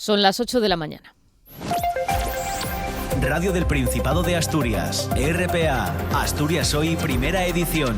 Son las 8 de la mañana. Radio del Principado de Asturias, RPA, Asturias Hoy, primera edición.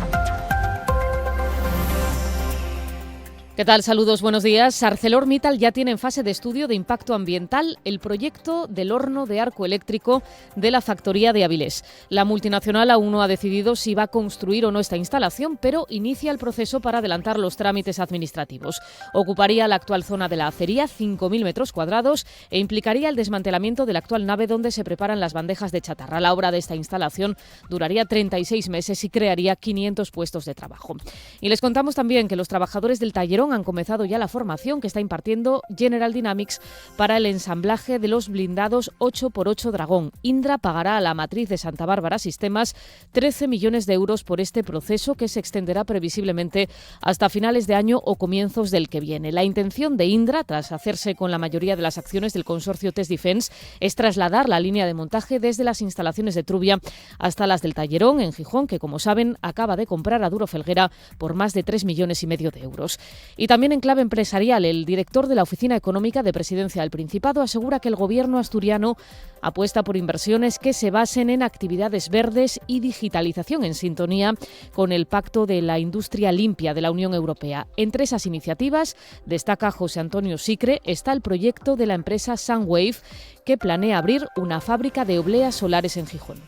¿Qué tal? Saludos, buenos días. ArcelorMittal ya tiene en fase de estudio de impacto ambiental el proyecto del horno de arco eléctrico de la factoría de Avilés. La multinacional aún no ha decidido si va a construir o no esta instalación, pero inicia el proceso para adelantar los trámites administrativos. Ocuparía la actual zona de la acería, 5.000 metros cuadrados, e implicaría el desmantelamiento de la actual nave donde se preparan las bandejas de chatarra. La obra de esta instalación duraría 36 meses y crearía 500 puestos de trabajo. Y les contamos también que los trabajadores del Tallerón han comenzado ya la formación que está impartiendo General Dynamics para el ensamblaje de los blindados 8x8 Dragón. Indra pagará a la matriz de Santa Bárbara Sistemas 13 millones de euros por este proceso, que se extenderá previsiblemente hasta finales de año o comienzos del que viene. La intención de Indra, tras hacerse con la mayoría de las acciones del consorcio Test Defense, es trasladar la línea de montaje desde las instalaciones de Trubia hasta las del Tallerón, en Gijón, que, como saben, acaba de comprar a Duro Felguera por más de 3,5 millones de euros. Y también en clave empresarial, el director de la Oficina Económica de Presidencia del Principado asegura que el gobierno asturiano apuesta por inversiones que se basen en actividades verdes y digitalización, en sintonía con el Pacto de la Industria Limpia de la Unión Europea. Entre esas iniciativas, destaca José Antonio Sicre, está el proyecto de la empresa Sunwave, que planea abrir una fábrica de obleas solares en Gijón,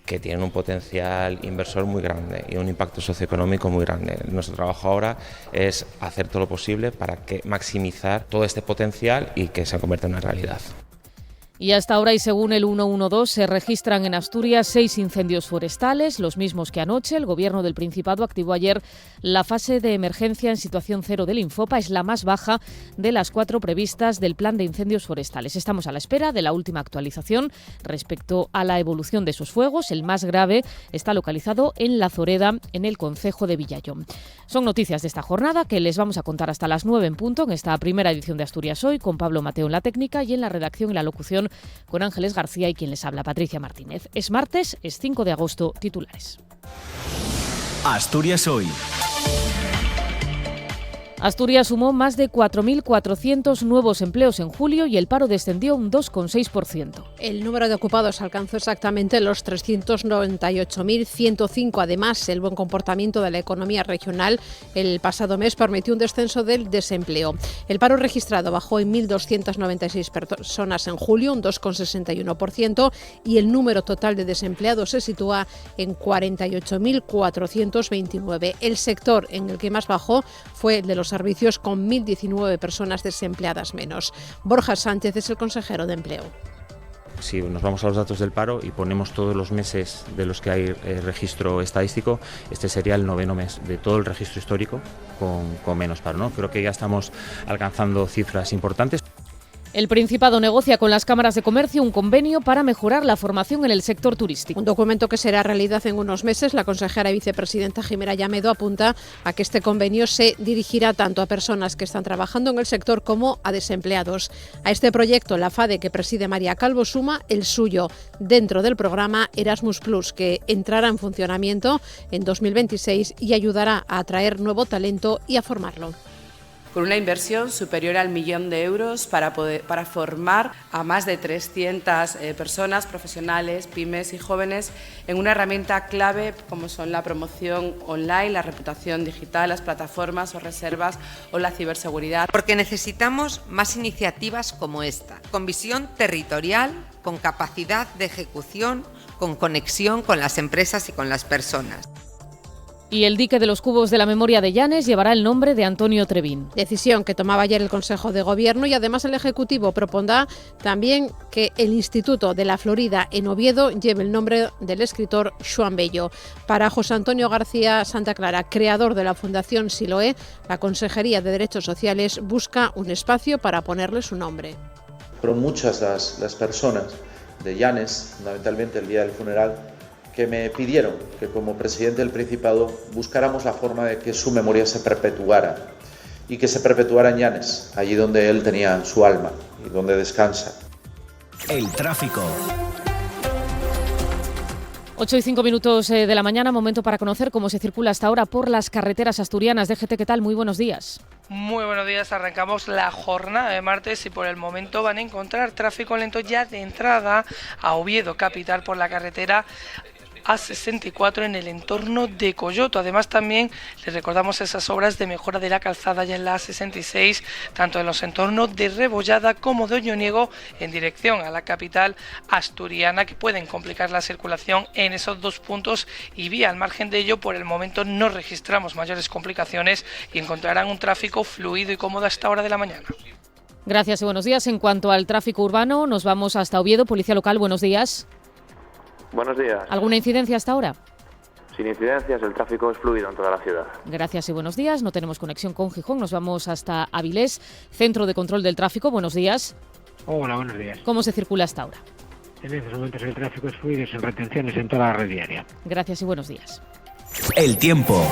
que tienen un potencial inversor muy grande y un impacto socioeconómico muy grande. Nuestro trabajo ahora es hacer todo lo posible para maximizar todo este potencial y que se convierta en una realidad. Y hasta ahora, y según el 112, se registran en Asturias 6 incendios forestales, los mismos que anoche. El Gobierno del Principado activó ayer la fase de emergencia en situación cero del Infopa. Es la más baja de las 4 previstas del Plan de Incendios Forestales. Estamos a la espera de la última actualización respecto a la evolución de esos fuegos. El más grave está localizado en La Zoreda, en el concejo de Villallón. Son noticias de esta jornada que les vamos a contar hasta las 9 en punto en esta primera edición de Asturias Hoy, con Pablo Mateo en la técnica y en la redacción y la locución con Ángeles García y quien les habla, Patricia Martínez. Es martes, es 5 de agosto, titulares. Asturias Hoy. Asturias sumó más de 4.400 nuevos empleos en julio y el paro descendió un 2,6%. El número de ocupados alcanzó exactamente los 398.105. Además, el buen comportamiento de la economía regional el pasado mes permitió un descenso del desempleo. El paro registrado bajó en 1.296 personas en julio, un 2,61%, y el número total de desempleados se sitúa en 48.429. El sector en el que más bajó fue el de los servicios, con 1.019 personas desempleadas menos. Borja Sánchez es el consejero de Empleo. Si nos vamos a los datos del paro y ponemos todos los meses de los que hay registro estadístico, este sería el 9º mes de todo el registro histórico con menos paro, ¿no? Creo que ya estamos alcanzando cifras importantes. El Principado negocia con las cámaras de comercio un convenio para mejorar la formación en el sector turístico. Un documento que será realidad en unos meses. La consejera y vicepresidenta Jimena Llamedo apunta a que este convenio se dirigirá tanto a personas que están trabajando en el sector como a desempleados. A este proyecto, la FADE, que preside María Calvo, suma el suyo dentro del programa Erasmus+, que entrará en funcionamiento en 2026 y ayudará a atraer nuevo talento y a formarlo. Con una inversión superior al 1 millón de euros para formar a más de 300 personas, profesionales, pymes y jóvenes en una herramienta clave como son la promoción online, la reputación digital, las plataformas o reservas o la ciberseguridad. Porque necesitamos más iniciativas como esta, con visión territorial, con capacidad de ejecución, con conexión con las empresas y con las personas. Y el dique de los cubos de la memoria de Llanes llevará el nombre de Antonio Trevín. Decisión que tomaba ayer el Consejo de Gobierno, y además el Ejecutivo propondrá también que el Instituto de la Florida en Oviedo lleve el nombre del escritor Xoán Bello. Para José Antonio García Santa Clara, creador de la Fundación Siloé, la Consejería de Derechos Sociales busca un espacio para ponerle su nombre. Pero muchas las personas de Llanes, fundamentalmente el día del funeral, que me pidieron que como presidente del Principado buscáramos la forma de que su memoria se perpetuara y que se perpetuara en Llanes, allí donde él tenía su alma y donde descansa. El tráfico. 8:05 de la mañana, momento para conocer cómo se circula hasta ahora por las carreteras asturianas. DGT, ¿qué tal? Muy buenos días. Muy buenos días, arrancamos la jornada de martes y por el momento van a encontrar tráfico lento ya de entrada a Oviedo capital por la carretera A64 en el entorno de Coyoto. Además también les recordamos esas obras de mejora de la calzada ya en la A66, tanto en los entornos de Rebollada como de Oñoniego en dirección a la capital asturiana, que pueden complicar la circulación en esos dos puntos y vía. Al margen de ello, por el momento no registramos mayores complicaciones y encontrarán un tráfico fluido y cómodo a esta hora de la mañana. Gracias y buenos días. En cuanto al tráfico urbano, nos vamos hasta Oviedo. Policía local, buenos días. Buenos días. ¿Alguna incidencia hasta ahora? Sin incidencias, el tráfico es fluido en toda la ciudad. Gracias y buenos días. No tenemos conexión con Gijón. Nos vamos hasta Avilés, Centro de Control del Tráfico. Buenos días. Hola, buenos días. ¿Cómo se circula hasta ahora? En estos momentos el tráfico es fluido sin retenciones en toda la red diaria. Gracias y buenos días. El tiempo.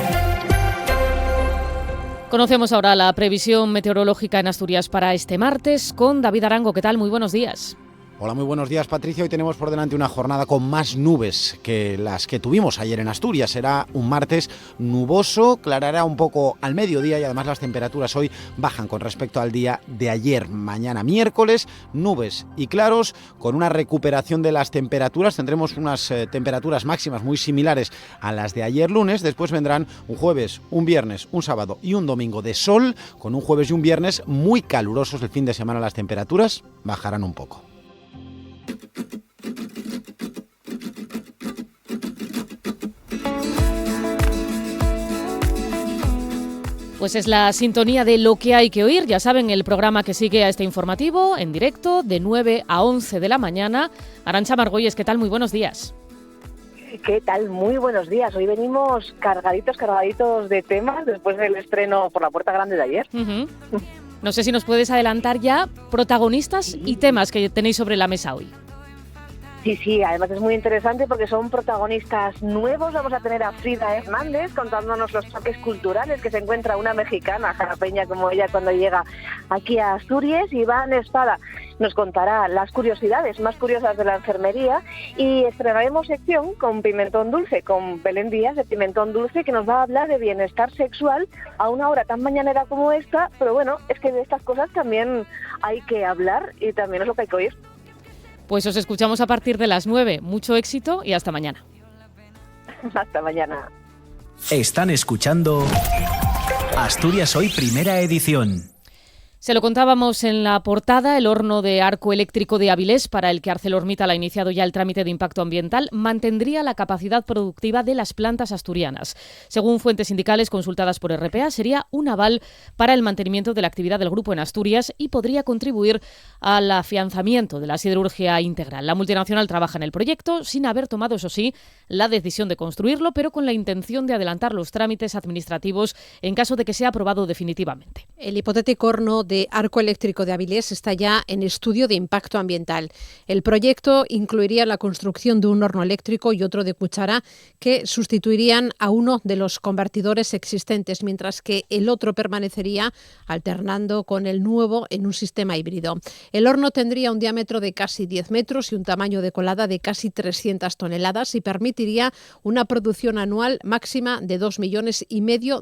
Conocemos ahora la previsión meteorológica en Asturias para este martes con David Arango. ¿Qué tal? Muy buenos días. Hola, muy buenos días, Patricia. Hoy tenemos por delante una jornada con más nubes que las que tuvimos ayer en Asturias. Será un martes nuboso, clarará un poco al mediodía y además las temperaturas hoy bajan con respecto al día de ayer. Mañana miércoles, nubes y claros, con una recuperación de las temperaturas. Tendremos unas temperaturas máximas muy similares a las de ayer lunes. Después vendrán un jueves, un viernes, un sábado y un domingo de sol, con un jueves y un viernes muy calurosos. El fin de semana las temperaturas bajarán un poco. Pues es la sintonía de Lo que hay que oír. Ya saben, el programa que sigue a este informativo en directo de 9 a 11 de la mañana. Arantxa Margolles, ¿qué tal? Muy buenos días. ¿Qué tal? Muy buenos días. Hoy venimos cargaditos de temas después del estreno por la puerta grande de ayer. No sé si nos puedes adelantar ya protagonistas y temas que tenéis sobre la mesa hoy. Sí, además es muy interesante porque son protagonistas nuevos. Vamos a tener a Frida Hernández contándonos los toques culturales que se encuentra una mexicana, jalapeña como ella, cuando llega aquí a Asturias. Iván Espada nos contará las curiosidades más curiosas de la enfermería y estrenaremos sección con Pimentón Dulce, con Belén Díaz de Pimentón Dulce, que nos va a hablar de bienestar sexual a una hora tan mañanera como esta, pero bueno, es que de estas cosas también hay que hablar y también es lo que hay que oír. Pues os escuchamos a partir de las 9. Mucho éxito y hasta mañana. Hasta mañana. Están escuchando Asturias Hoy, primera edición. Se lo contábamos en la portada, el horno de arco eléctrico de Avilés, para el que ArcelorMittal ha iniciado ya el trámite de impacto ambiental, mantendría la capacidad productiva de las plantas asturianas. Según fuentes sindicales consultadas por RPA, sería un aval para el mantenimiento de la actividad del grupo en Asturias y podría contribuir al afianzamiento de la siderurgia integral. La multinacional trabaja en el proyecto sin haber tomado, eso sí, la decisión de construirlo, pero con la intención de adelantar los trámites administrativos en caso de que sea aprobado definitivamente. El hipotético horno de arco eléctrico de Avilés está ya en estudio de impacto ambiental. El proyecto incluiría la construcción de un horno eléctrico y otro de cuchara que sustituirían a uno de los convertidores existentes, mientras que el otro permanecería alternando con el nuevo en un sistema híbrido. El horno tendría un diámetro de casi 10 metros y un tamaño de colada de casi 300 toneladas y permitiría una producción anual máxima de 2,5 millones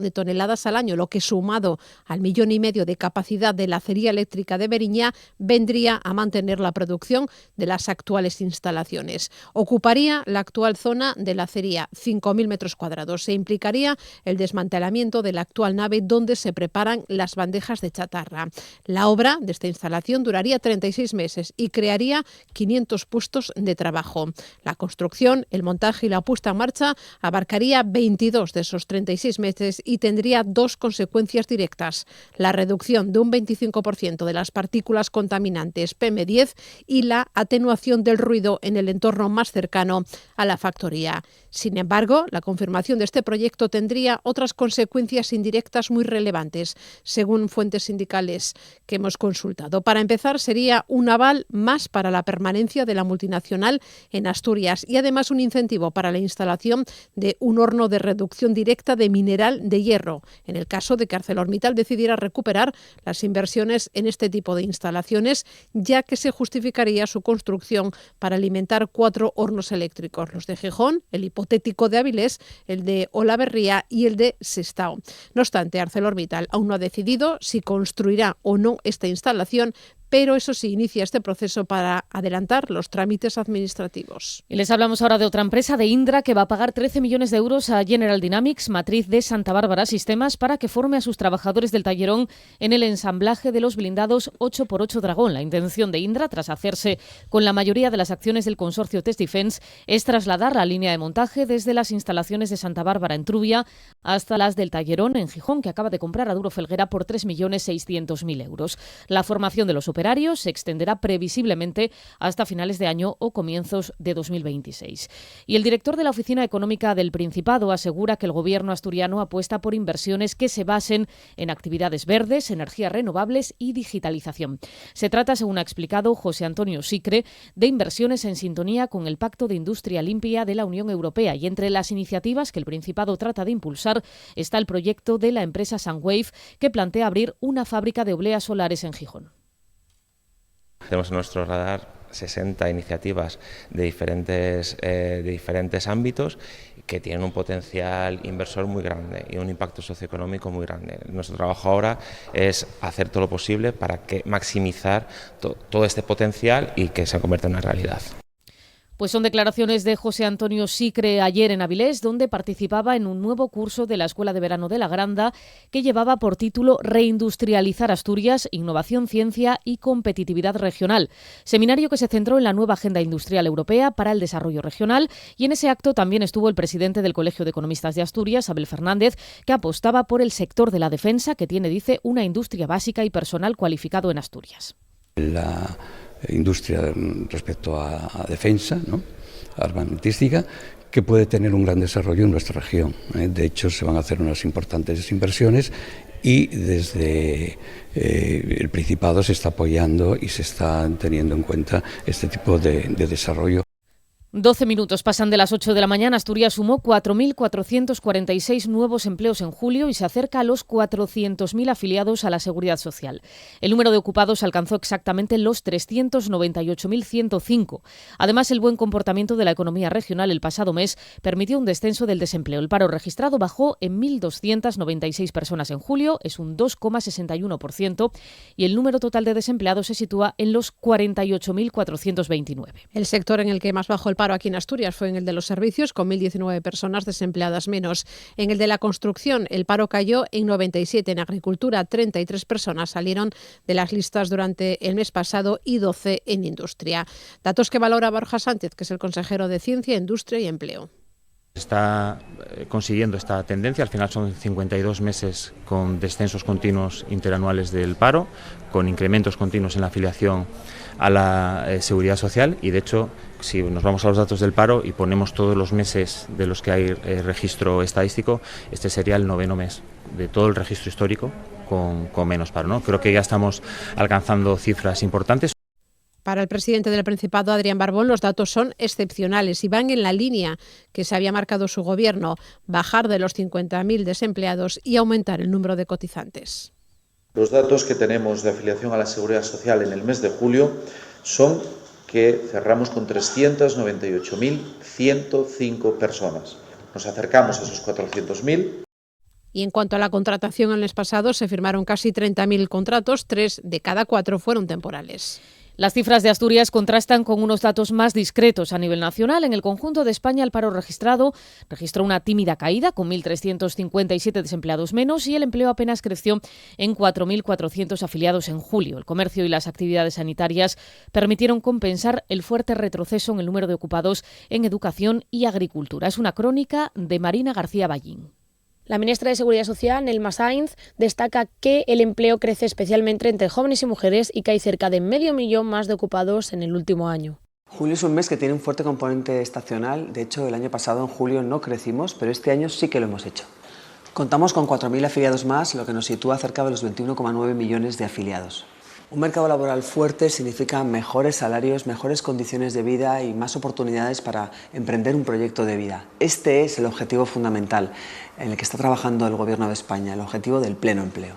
de toneladas al año, lo que sumado al 1,5 millones de capacidad de la acería eléctrica de Beriñá vendría a mantener la producción de las actuales instalaciones. Ocuparía la actual zona de la acería, 5.000 metros cuadrados. Se implicaría el desmantelamiento de la actual nave donde se preparan las bandejas de chatarra. La obra de esta instalación duraría 36 meses y crearía 500 puestos de trabajo. La construcción, el montaje y la puesta en marcha abarcaría 22 de esos 36 meses y tendría dos consecuencias directas: la reducción de un 25% de las partículas contaminantes PM10 y la atenuación del ruido en el entorno más cercano a la factoría. Sin embargo, la confirmación de este proyecto tendría otras consecuencias indirectas muy relevantes, según fuentes sindicales que hemos consultado. Para empezar, sería un aval más para la permanencia de la multinacional en Asturias y además un incentivo para la instalación de un horno de reducción directa de mineral de hierro, en el caso de que ArcelorMittal decidiera recuperar las inversiones inversiones en este tipo de instalaciones, ya que se justificaría su construcción para alimentar 4 hornos eléctricos, los de Gijón, el hipotético de Avilés, el de Olaverría y el de Sestao. No obstante, ArcelorMittal aún no ha decidido si construirá o no esta instalación, pero eso sí, inicia este proceso para adelantar los trámites administrativos. Y les hablamos ahora de otra empresa, de Indra, que va a pagar 13 millones de euros a General Dynamics, matriz de Santa Bárbara Sistemas, para que forme a sus trabajadores del tallerón en el ensamblaje de los blindados 8x8 Dragón. La intención de Indra, tras hacerse con la mayoría de las acciones del consorcio Test Defense, es trasladar la línea de montaje desde las instalaciones de Santa Bárbara en Trubia hasta las del tallerón en Gijón, que acaba de comprar a Duro Felguera por 3.600.000 euros. La formación de los operarios se extenderá previsiblemente hasta finales de año o comienzos de 2026. Y el director de la Oficina Económica del Principado asegura que el gobierno asturiano apuesta por inversiones que se basen en actividades verdes, energías renovables y digitalización. Se trata, según ha explicado José Antonio Sicre, de inversiones en sintonía con el Pacto de Industria Limpia de la Unión Europea, y entre las iniciativas que el Principado trata de impulsar está el proyecto de la empresa Sunwave, que plantea abrir una fábrica de obleas solares en Gijón. Tenemos en nuestro radar 60 iniciativas de diferentes ámbitos que tienen un potencial inversor muy grande y un impacto socioeconómico muy grande. Nuestro trabajo ahora es hacer todo lo posible para maximizar todo este potencial y que se convierta en una realidad. Pues son declaraciones de José Antonio Sicre ayer en Avilés, donde participaba en un nuevo curso de la Escuela de Verano de la Granda que llevaba por título Reindustrializar Asturias, Innovación, Ciencia y Competitividad Regional. Seminario que se centró en la nueva Agenda Industrial Europea para el Desarrollo Regional, y en ese acto también estuvo el presidente del Colegio de Economistas de Asturias, Abel Fernández, que apostaba por el sector de la defensa, que tiene, dice, una industria básica y personal cualificado en Asturias. La industria respecto a defensa, ¿no?, armamentística, que puede tener un gran desarrollo en nuestra región. De hecho, se van a hacer unas importantes inversiones y desde el Principado se está apoyando y se está teniendo en cuenta este tipo de desarrollo. 12 minutos pasan de las 8 de la mañana. Asturias sumó 4.446 nuevos empleos en julio y se acerca a los 400.000 afiliados a la Seguridad Social. El número de ocupados alcanzó exactamente los 398.105. Además, el buen comportamiento de la economía regional el pasado mes permitió un descenso del desempleo. El paro registrado bajó en 1.296 personas en julio, es un 2,61%, y el número total de desempleados se sitúa en los 48.429. El sector en el que más bajó el paro aquí en Asturias fue en el de los servicios, con 1.019 personas desempleadas menos. En el de la construcción, el paro cayó en 97. En agricultura, 33 personas salieron de las listas durante el mes pasado y 12 en industria. Datos que valora Borja Sánchez, que es el consejero de Ciencia, Industria y Empleo. Está consiguiendo esta tendencia. Al final son 52 meses con descensos continuos interanuales del paro, con incrementos continuos en la afiliación a la Seguridad Social, y de hecho, si nos vamos a los datos del paro y ponemos todos los meses de los que hay registro estadístico, este sería el 9º mes de todo el registro histórico con menos paro, ¿no? Creo que ya estamos alcanzando cifras importantes. Para el presidente del Principado, Adrián Barbón, los datos son excepcionales y van en la línea que se había marcado su gobierno: bajar de los 50.000 desempleados y aumentar el número de cotizantes. Los datos que tenemos de afiliación a la Seguridad Social en el mes de julio son que cerramos con 398.105 personas. Nos acercamos a esos 400.000. Y en cuanto a la contratación, el mes pasado se firmaron casi 30.000 contratos, 3 de cada 4 fueron temporales. Las cifras de Asturias contrastan con unos datos más discretos a nivel nacional. En el conjunto de España, el paro registró una tímida caída, con 1.357 desempleados menos, y el empleo apenas creció en 4.400 afiliados en julio. El comercio y las actividades sanitarias permitieron compensar el fuerte retroceso en el número de ocupados en educación y agricultura. Es una crónica de Marina García Ballín. La ministra de Seguridad Social, Nelma Sainz, destaca que el empleo crece especialmente entre jóvenes y mujeres y que hay cerca de 500.000 más de ocupados en el último año. Julio es un mes que tiene un fuerte componente estacional. De hecho, el año pasado en julio no crecimos, pero este año sí que lo hemos hecho. Contamos con 4.000 afiliados más, lo que nos sitúa cerca de los 21,9 millones de afiliados. Un mercado laboral fuerte significa mejores salarios, mejores condiciones de vida y más oportunidades para emprender un proyecto de vida. Este es el objetivo fundamental en el que está trabajando el Gobierno de España, el objetivo del pleno empleo.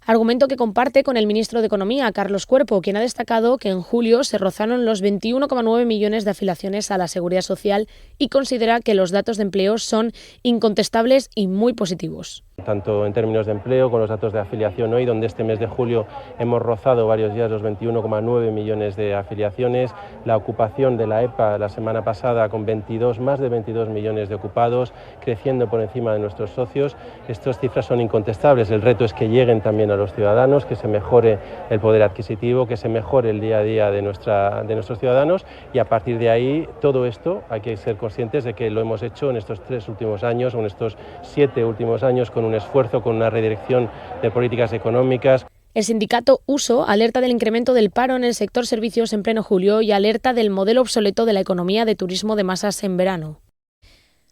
Argumento que comparte con el ministro de Economía, Carlos Cuerpo, quien ha destacado que en julio se rozaron los 21,9 millones de afiliaciones a la Seguridad Social y considera que los datos de empleo son incontestables y muy positivos. Tanto en términos de empleo, con los datos de afiliación hoy, donde este mes de julio hemos rozado varios días los 21,9 millones de afiliaciones, la ocupación de la EPA la semana pasada con más de 22 millones de ocupados, creciendo por encima de nuestros socios. Estas cifras son incontestables, el reto es que lleguen también a los ciudadanos, que se mejore el poder adquisitivo, que se mejore el día a día de nuestros ciudadanos, y a partir de ahí todo esto hay que ser conscientes de que lo hemos hecho en estos 3 últimos años o en estos 7 últimos años con un esfuerzo, con una redirección de políticas económicas. El sindicato USO alerta del incremento del paro en el sector servicios en pleno julio y alerta del modelo obsoleto de la economía de turismo de masas en verano.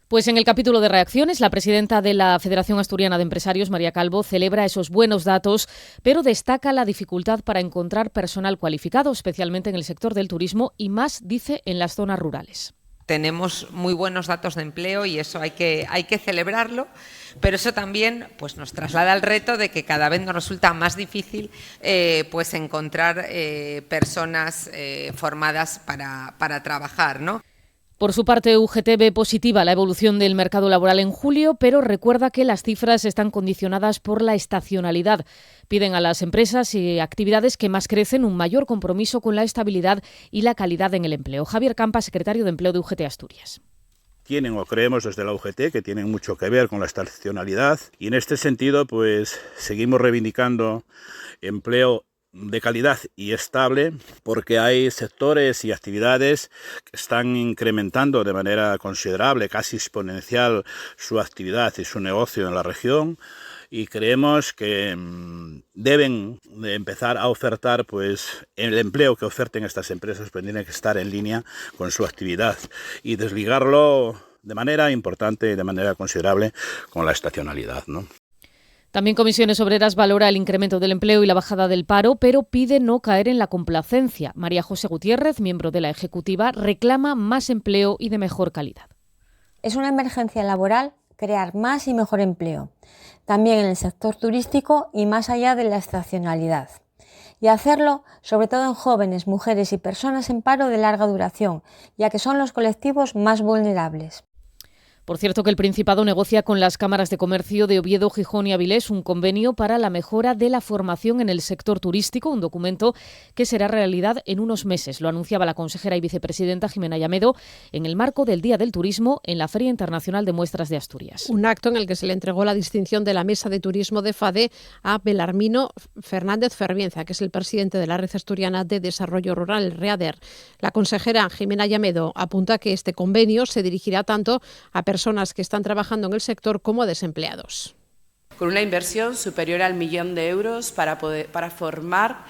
Pues en el capítulo de reacciones, la presidenta de la Federación Asturiana de Empresarios, María Calvo, celebra esos buenos datos, pero destaca la dificultad para encontrar personal cualificado, especialmente en el sector del turismo y más, dice, en las zonas rurales. Tenemos muy buenos datos de empleo y eso hay que celebrarlo, pero eso también pues nos traslada al reto de que cada vez nos resulta más difícil pues encontrar personas formadas para trabajar, ¿no? Por su parte, UGT ve positiva la evolución del mercado laboral en julio, pero recuerda que las cifras están condicionadas por la estacionalidad. Piden a las empresas y actividades que más crecen un mayor compromiso con la estabilidad y la calidad en el empleo. Javier Campa, secretario de Empleo de UGT Asturias. Tienen, o creemos desde la UGT, que tienen mucho que ver con la estacionalidad, y en este sentido pues seguimos reivindicando empleo de calidad y estable, porque hay sectores y actividades que están incrementando de manera considerable, casi exponencial, su actividad y su negocio en la región, y creemos que deben de empezar a ofertar, pues el empleo que oferten estas empresas pues tiene que estar en línea con su actividad y desligarlo de manera importante y de manera considerable con la estacionalidad, ¿no? También Comisiones Obreras valora el incremento del empleo y la bajada del paro, pero pide no caer en la complacencia. María José Gutiérrez, miembro de la Ejecutiva, reclama más empleo y de mejor calidad. Es una emergencia laboral crear más y mejor empleo, también en el sector turístico y más allá de la estacionalidad. Y hacerlo sobre todo en jóvenes, mujeres y personas en paro de larga duración, ya que son los colectivos más vulnerables. Por cierto, que el Principado negocia con las cámaras de comercio de Oviedo, Gijón y Avilés un convenio para la mejora de la formación en el sector turístico, un documento que será realidad en unos meses. Lo anunciaba la consejera y vicepresidenta Jimena Llamedo en el marco del Día del Turismo en la Feria Internacional de Muestras de Asturias. Un acto en el que se le entregó la distinción de la Mesa de Turismo de FADE a Belarmino Fernández Ferbienza, que es el presidente de la Red Asturiana de Desarrollo Rural, el READER. La consejera Jimena Llamedo apunta que este convenio se dirigirá tanto a personas que están trabajando en el sector como a desempleados. Con una inversión superior al 1 millón de euros para formar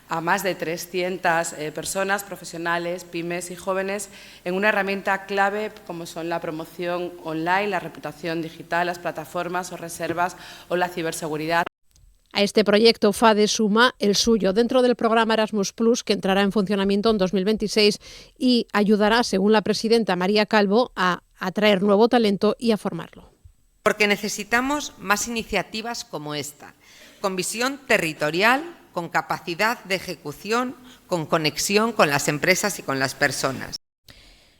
a más de 300 personas, profesionales, pymes y jóvenes en una herramienta clave como son la promoción online, la reputación digital, las plataformas o reservas o la ciberseguridad. A este proyecto FADE suma el suyo dentro del programa Erasmus+, que entrará en funcionamiento en 2026 y ayudará, según la presidenta María Calvo, a atraer nuevo talento y a formarlo. Porque necesitamos más iniciativas como esta, con visión territorial, con capacidad de ejecución, con conexión con las empresas y con las personas.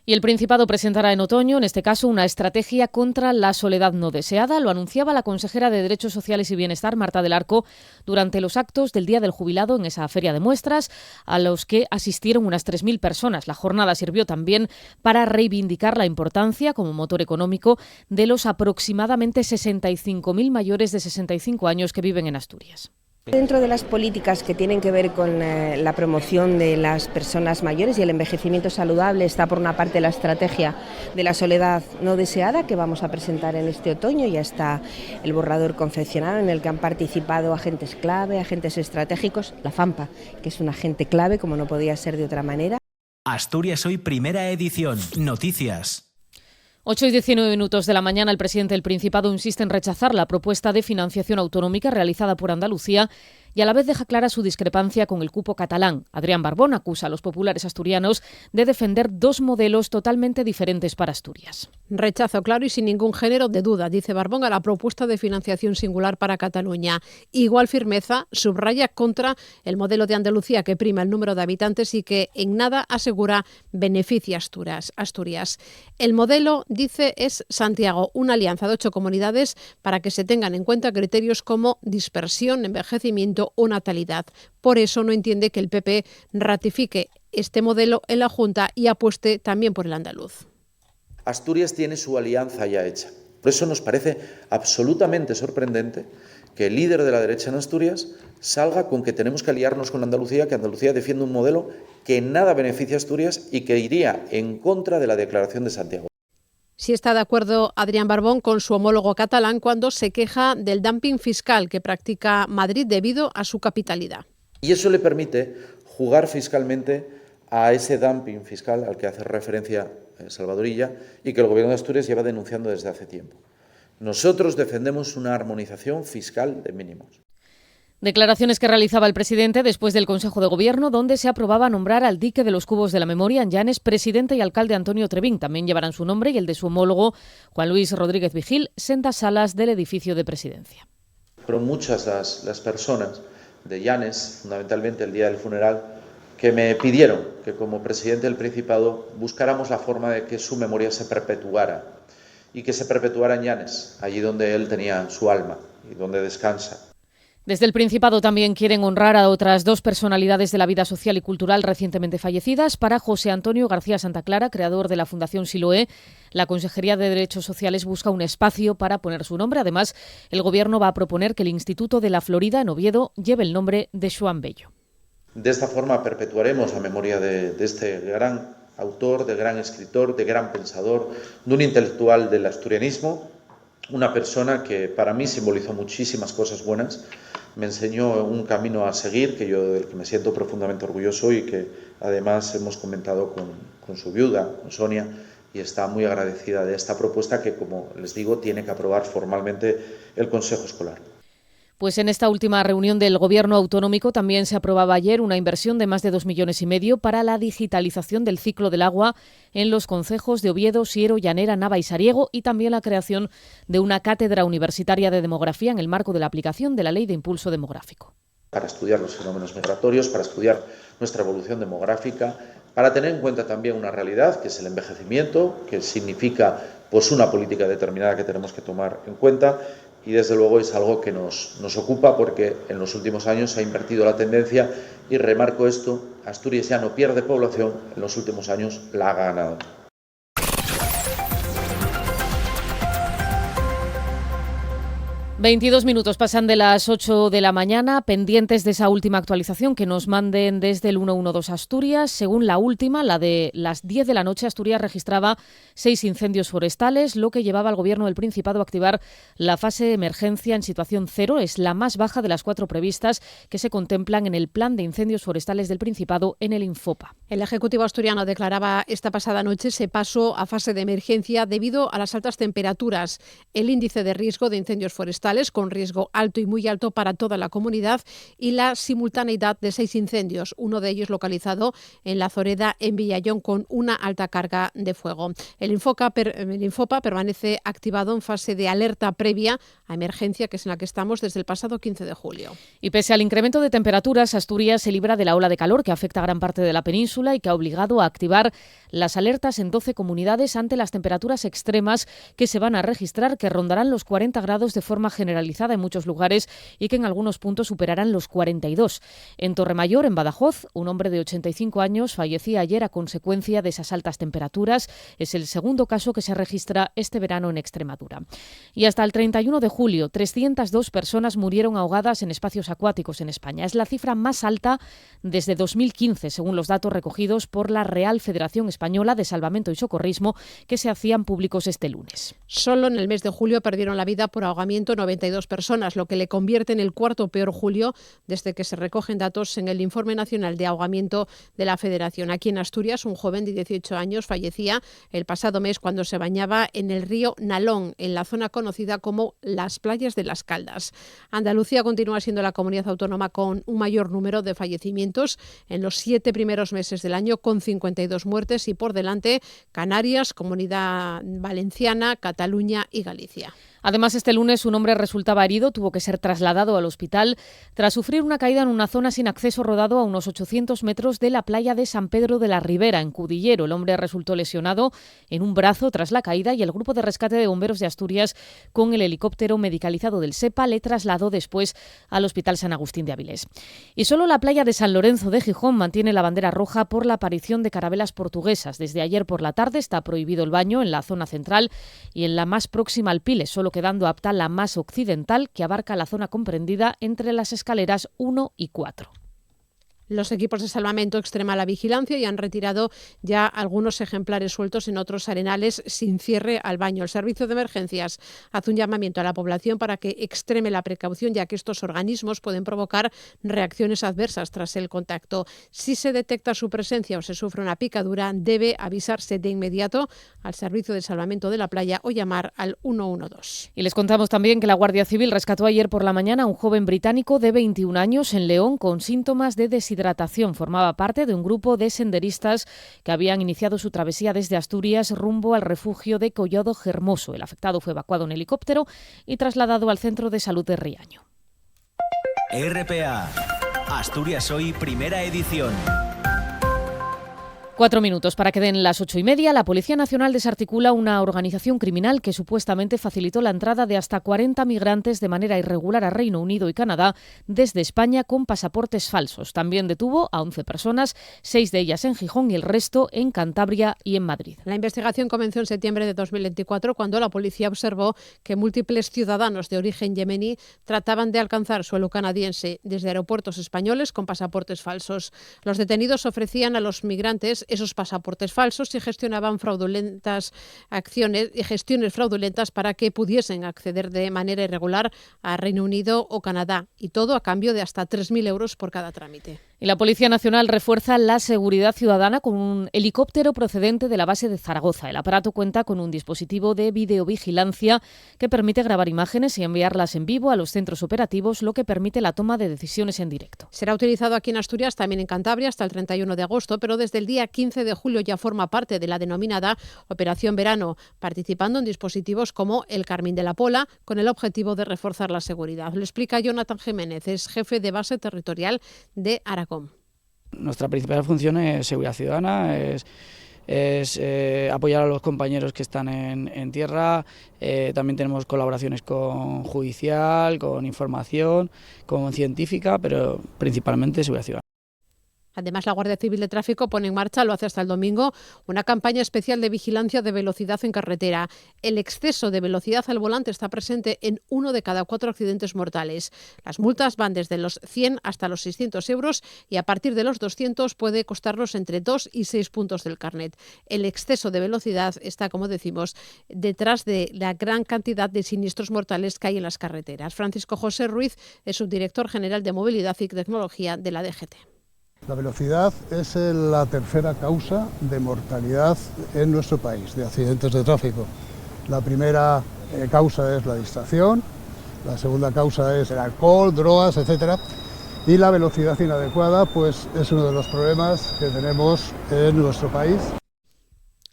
Y el Principado presentará en otoño, en este caso, una estrategia contra la soledad no deseada. Lo anunciaba la consejera de Derechos Sociales y Bienestar, Marta del Arco, durante los actos del Día del Jubilado en esa feria de muestras, a los que asistieron unas 3.000 personas. La jornada sirvió también para reivindicar la importancia, como motor económico, de los aproximadamente 65.000 mayores de 65 años que viven en Asturias. Dentro de las políticas que tienen que ver con la promoción de las personas mayores y el envejecimiento saludable está por una parte la estrategia de la soledad no deseada que vamos a presentar en este otoño. Ya está el borrador confeccionado en el que han participado agentes clave, agentes estratégicos, la FAMPA, que es un agente clave como no podía ser de otra manera. Asturias Hoy, primera edición. Noticias. 8:19 de la mañana, el presidente del Principado insiste en rechazar la propuesta de financiación autonómica realizada por Andalucía y a la vez deja clara su discrepancia con el cupo catalán. Adrián Barbón acusa a los populares asturianos de defender dos modelos totalmente diferentes para Asturias. Rechazo claro y sin ningún género de duda, dice Barbón, a la propuesta de financiación singular para Cataluña. Igual firmeza subraya contra el modelo de Andalucía que prima el número de habitantes y que en nada asegura beneficia a Asturias. El modelo, dice, es Santiago, una alianza de 8 comunidades para que se tengan en cuenta criterios como dispersión, envejecimiento o natalidad. Por eso no entiende que el PP ratifique este modelo en la Junta y apueste también por el andaluz. Asturias tiene su alianza ya hecha. Por eso nos parece absolutamente sorprendente que el líder de la derecha en Asturias salga con que tenemos que aliarnos con Andalucía, que Andalucía defiende un modelo que en nada beneficia a Asturias y que iría en contra de la Declaración de Santiago. Sí está de acuerdo Adrián Barbón con su homólogo catalán cuando se queja del dumping fiscal que practica Madrid debido a su capitalidad. Y eso le permite jugar fiscalmente a ese dumping fiscal al que hace referencia Salvador Illa y que el Gobierno de Asturias lleva denunciando desde hace tiempo. Nosotros defendemos una armonización fiscal de mínimos. Declaraciones que realizaba el presidente después del Consejo de Gobierno, donde se aprobaba nombrar al dique de los Cubos de la Memoria en Llanes presidente y alcalde Antonio Trevín. También llevarán su nombre y el de su homólogo Juan Luis Rodríguez Vigil, sendas salas del edificio de presidencia. Fueron muchas las personas de Llanes, fundamentalmente el día del funeral, que me pidieron que como presidente del Principado buscáramos la forma de que su memoria se perpetuara y que se perpetuara en Llanes, allí donde él tenía su alma y donde descansa. Desde el Principado también quieren honrar a otras dos personalidades de la vida social y cultural recientemente fallecidas. Para José Antonio García Santaclara, creador de la Fundación Siloé, la Consejería de Derechos Sociales busca un espacio para poner su nombre. Además, el Gobierno va a proponer que el Instituto de la Florida en Oviedo lleve el nombre de Xoán Bello. De esta forma perpetuaremos la memoria de este gran autor, de gran escritor, de gran pensador, de un intelectual del asturianismo, una persona que para mí simbolizó muchísimas cosas buenas, me enseñó un camino a seguir del que me siento profundamente orgulloso y que además hemos comentado con su viuda, con Sonia, y está muy agradecida de esta propuesta que, como les digo, tiene que aprobar formalmente el Consejo Escolar. Pues en esta última reunión del Gobierno autonómico también se aprobaba ayer una inversión de más de 2,5 millones para la digitalización del ciclo del agua en los concejos de Oviedo, Siero, Llanera, Nava y Sariego y también la creación de una cátedra universitaria de demografía en el marco de la aplicación de la Ley de Impulso Demográfico. Para estudiar los fenómenos migratorios, para estudiar nuestra evolución demográfica, para tener en cuenta también una realidad que es el envejecimiento, que significa pues una política determinada que tenemos que tomar en cuenta. Y desde luego es algo que nos ocupa porque en los últimos años se ha invertido la tendencia y remarco esto, Asturias ya no pierde población, en los últimos años la ha ganado. ...22 minutos pasan de las 8 de la mañana... ...pendientes de esa última actualización... ...que nos manden desde el 112 Asturias... ...según la última, la de las 10 de la noche... ...Asturias registraba 6 incendios forestales... ...lo que llevaba al Gobierno del Principado a activar... ...la fase de emergencia en situación cero... ...es la más baja de las 4 previstas... ...que se contemplan en el Plan de Incendios Forestales del Principado... ...en el Infopa. El Ejecutivo asturiano declaraba esta pasada noche ese paso a fase de emergencia... ...debido a las altas temperaturas... ...el índice de riesgo de incendios forestales con riesgo alto y muy alto para toda la comunidad y la simultaneidad de 6 incendios, uno de ellos localizado en La Zoreda, en Villallón, con una alta carga de fuego. El Infopa permanece activado en fase de alerta previa a emergencia, que es en la que estamos desde el pasado 15 de julio. Y pese al incremento de temperaturas, Asturias se libra de la ola de calor que afecta a gran parte de la península y que ha obligado a activar las alertas en 12 comunidades ante las temperaturas extremas que se van a registrar, que rondarán los 40 grados de forma generalizada en muchos lugares y que en algunos puntos superarán los 42. En Torremayor, en Badajoz, un hombre de 85 años fallecía ayer a consecuencia de esas altas temperaturas. Es el segundo caso que se registra este verano en Extremadura. Y hasta el 31 de julio, 302 personas murieron ahogadas en espacios acuáticos en España. Es la cifra más alta desde 2015, según los datos recogidos por la Real Federación Española de Salvamento y Socorrismo, que se hacían públicos este lunes. Solo en el mes de julio perdieron la vida por ahogamiento 9 92 personas, lo que le convierte en el cuarto peor julio desde que se recogen datos en el Informe Nacional de Ahogamiento de la Federación. Aquí en Asturias, un joven de 18 años fallecía el pasado mes cuando se bañaba en el río Nalón, en la zona conocida como las Playas de las Caldas. Andalucía continúa siendo la comunidad autónoma con un mayor número de fallecimientos en los 7 primeros meses del año, con 52 muertes, y por delante Canarias, Comunidad Valenciana, Cataluña y Galicia. Además, este lunes un hombre resultaba herido, tuvo que ser trasladado al hospital tras sufrir una caída en una zona sin acceso rodado a unos 800 metros de la playa de San Pedro de la Ribera, en Cudillero. El hombre resultó lesionado en un brazo tras la caída y el Grupo de Rescate de Bomberos de Asturias, con el helicóptero medicalizado del SEPA, le trasladó después al Hospital San Agustín de Avilés. Y solo la playa de San Lorenzo de Gijón mantiene la bandera roja por la aparición de carabelas portuguesas. Desde ayer por la tarde está prohibido el baño en la zona central y en la más próxima al Piles, solo quedando apta la más occidental, que abarca la zona comprendida entre las escaleras 1 y 4. Los equipos de salvamento extreman la vigilancia y han retirado ya algunos ejemplares sueltos en otros arenales sin cierre al baño. El Servicio de Emergencias hace un llamamiento a la población para que extreme la precaución, ya que estos organismos pueden provocar reacciones adversas tras el contacto. Si se detecta su presencia o se sufre una picadura, debe avisarse de inmediato al Servicio de Salvamento de la Playa o llamar al 112. Y les contamos también que la Guardia Civil rescató ayer por la mañana a un joven británico de 21 años en León con síntomas de deshidratación. Formaba parte de un grupo de senderistas que habían iniciado su travesía desde Asturias rumbo al refugio de Collado Hermoso. El afectado fue evacuado en helicóptero y trasladado al Centro de Salud de Riaño. RPA, Asturias Hoy, primera edición. 4 minutos para que den las 8:30. La Policía Nacional desarticula una organización criminal que supuestamente facilitó la entrada de hasta 40 migrantes de manera irregular a Reino Unido y Canadá desde España con pasaportes falsos. También detuvo a 11 personas, 6 de ellas en Gijón y el resto en Cantabria y en Madrid. La investigación comenzó en septiembre de 2024 cuando la policía observó que múltiples ciudadanos de origen yemení trataban de alcanzar suelo canadiense desde aeropuertos españoles con pasaportes falsos. Los detenidos ofrecían a los migrantes esos pasaportes falsos y gestionaban gestiones fraudulentas para que pudiesen acceder de manera irregular a Reino Unido o Canadá, y todo a cambio de hasta 3.000 euros por cada trámite. Y la Policía Nacional refuerza la seguridad ciudadana con un helicóptero procedente de la base de Zaragoza. El aparato cuenta con un dispositivo de videovigilancia que permite grabar imágenes y enviarlas en vivo a los centros operativos, lo que permite la toma de decisiones en directo. Será utilizado aquí en Asturias, también en Cantabria, hasta el 31 de agosto, pero desde el día 15 de julio ya forma parte de la denominada Operación Verano, participando en dispositivos como el Carmín de la Pola, con el objetivo de reforzar la seguridad. Lo explica Jonathan Jiménez, es jefe de base territorial de Aragón. Nuestra principal función es seguridad ciudadana, es apoyar a los compañeros que están en tierra. También tenemos colaboraciones con judicial, con información, con científica, pero principalmente seguridad ciudadana. Además, la Guardia Civil de Tráfico pone en marcha, lo hace hasta el domingo, una campaña especial de vigilancia de velocidad en carretera. El exceso de velocidad al volante está presente en 1 de cada 4 accidentes mortales. Las multas van desde los 100 hasta los 600 euros y a partir de los 200 puede costarnos entre 2 y 6 puntos del carnet. El exceso de velocidad está, como decimos, detrás de la gran cantidad de siniestros mortales que hay en las carreteras. Francisco José Ruiz es subdirector general de Movilidad y Tecnología de la DGT. La velocidad es la tercera causa de mortalidad en nuestro país, de accidentes de tráfico. La primera causa es la distracción, la segunda causa es el alcohol, drogas, etc. Y la velocidad inadecuada pues, es uno de los problemas que tenemos en nuestro país.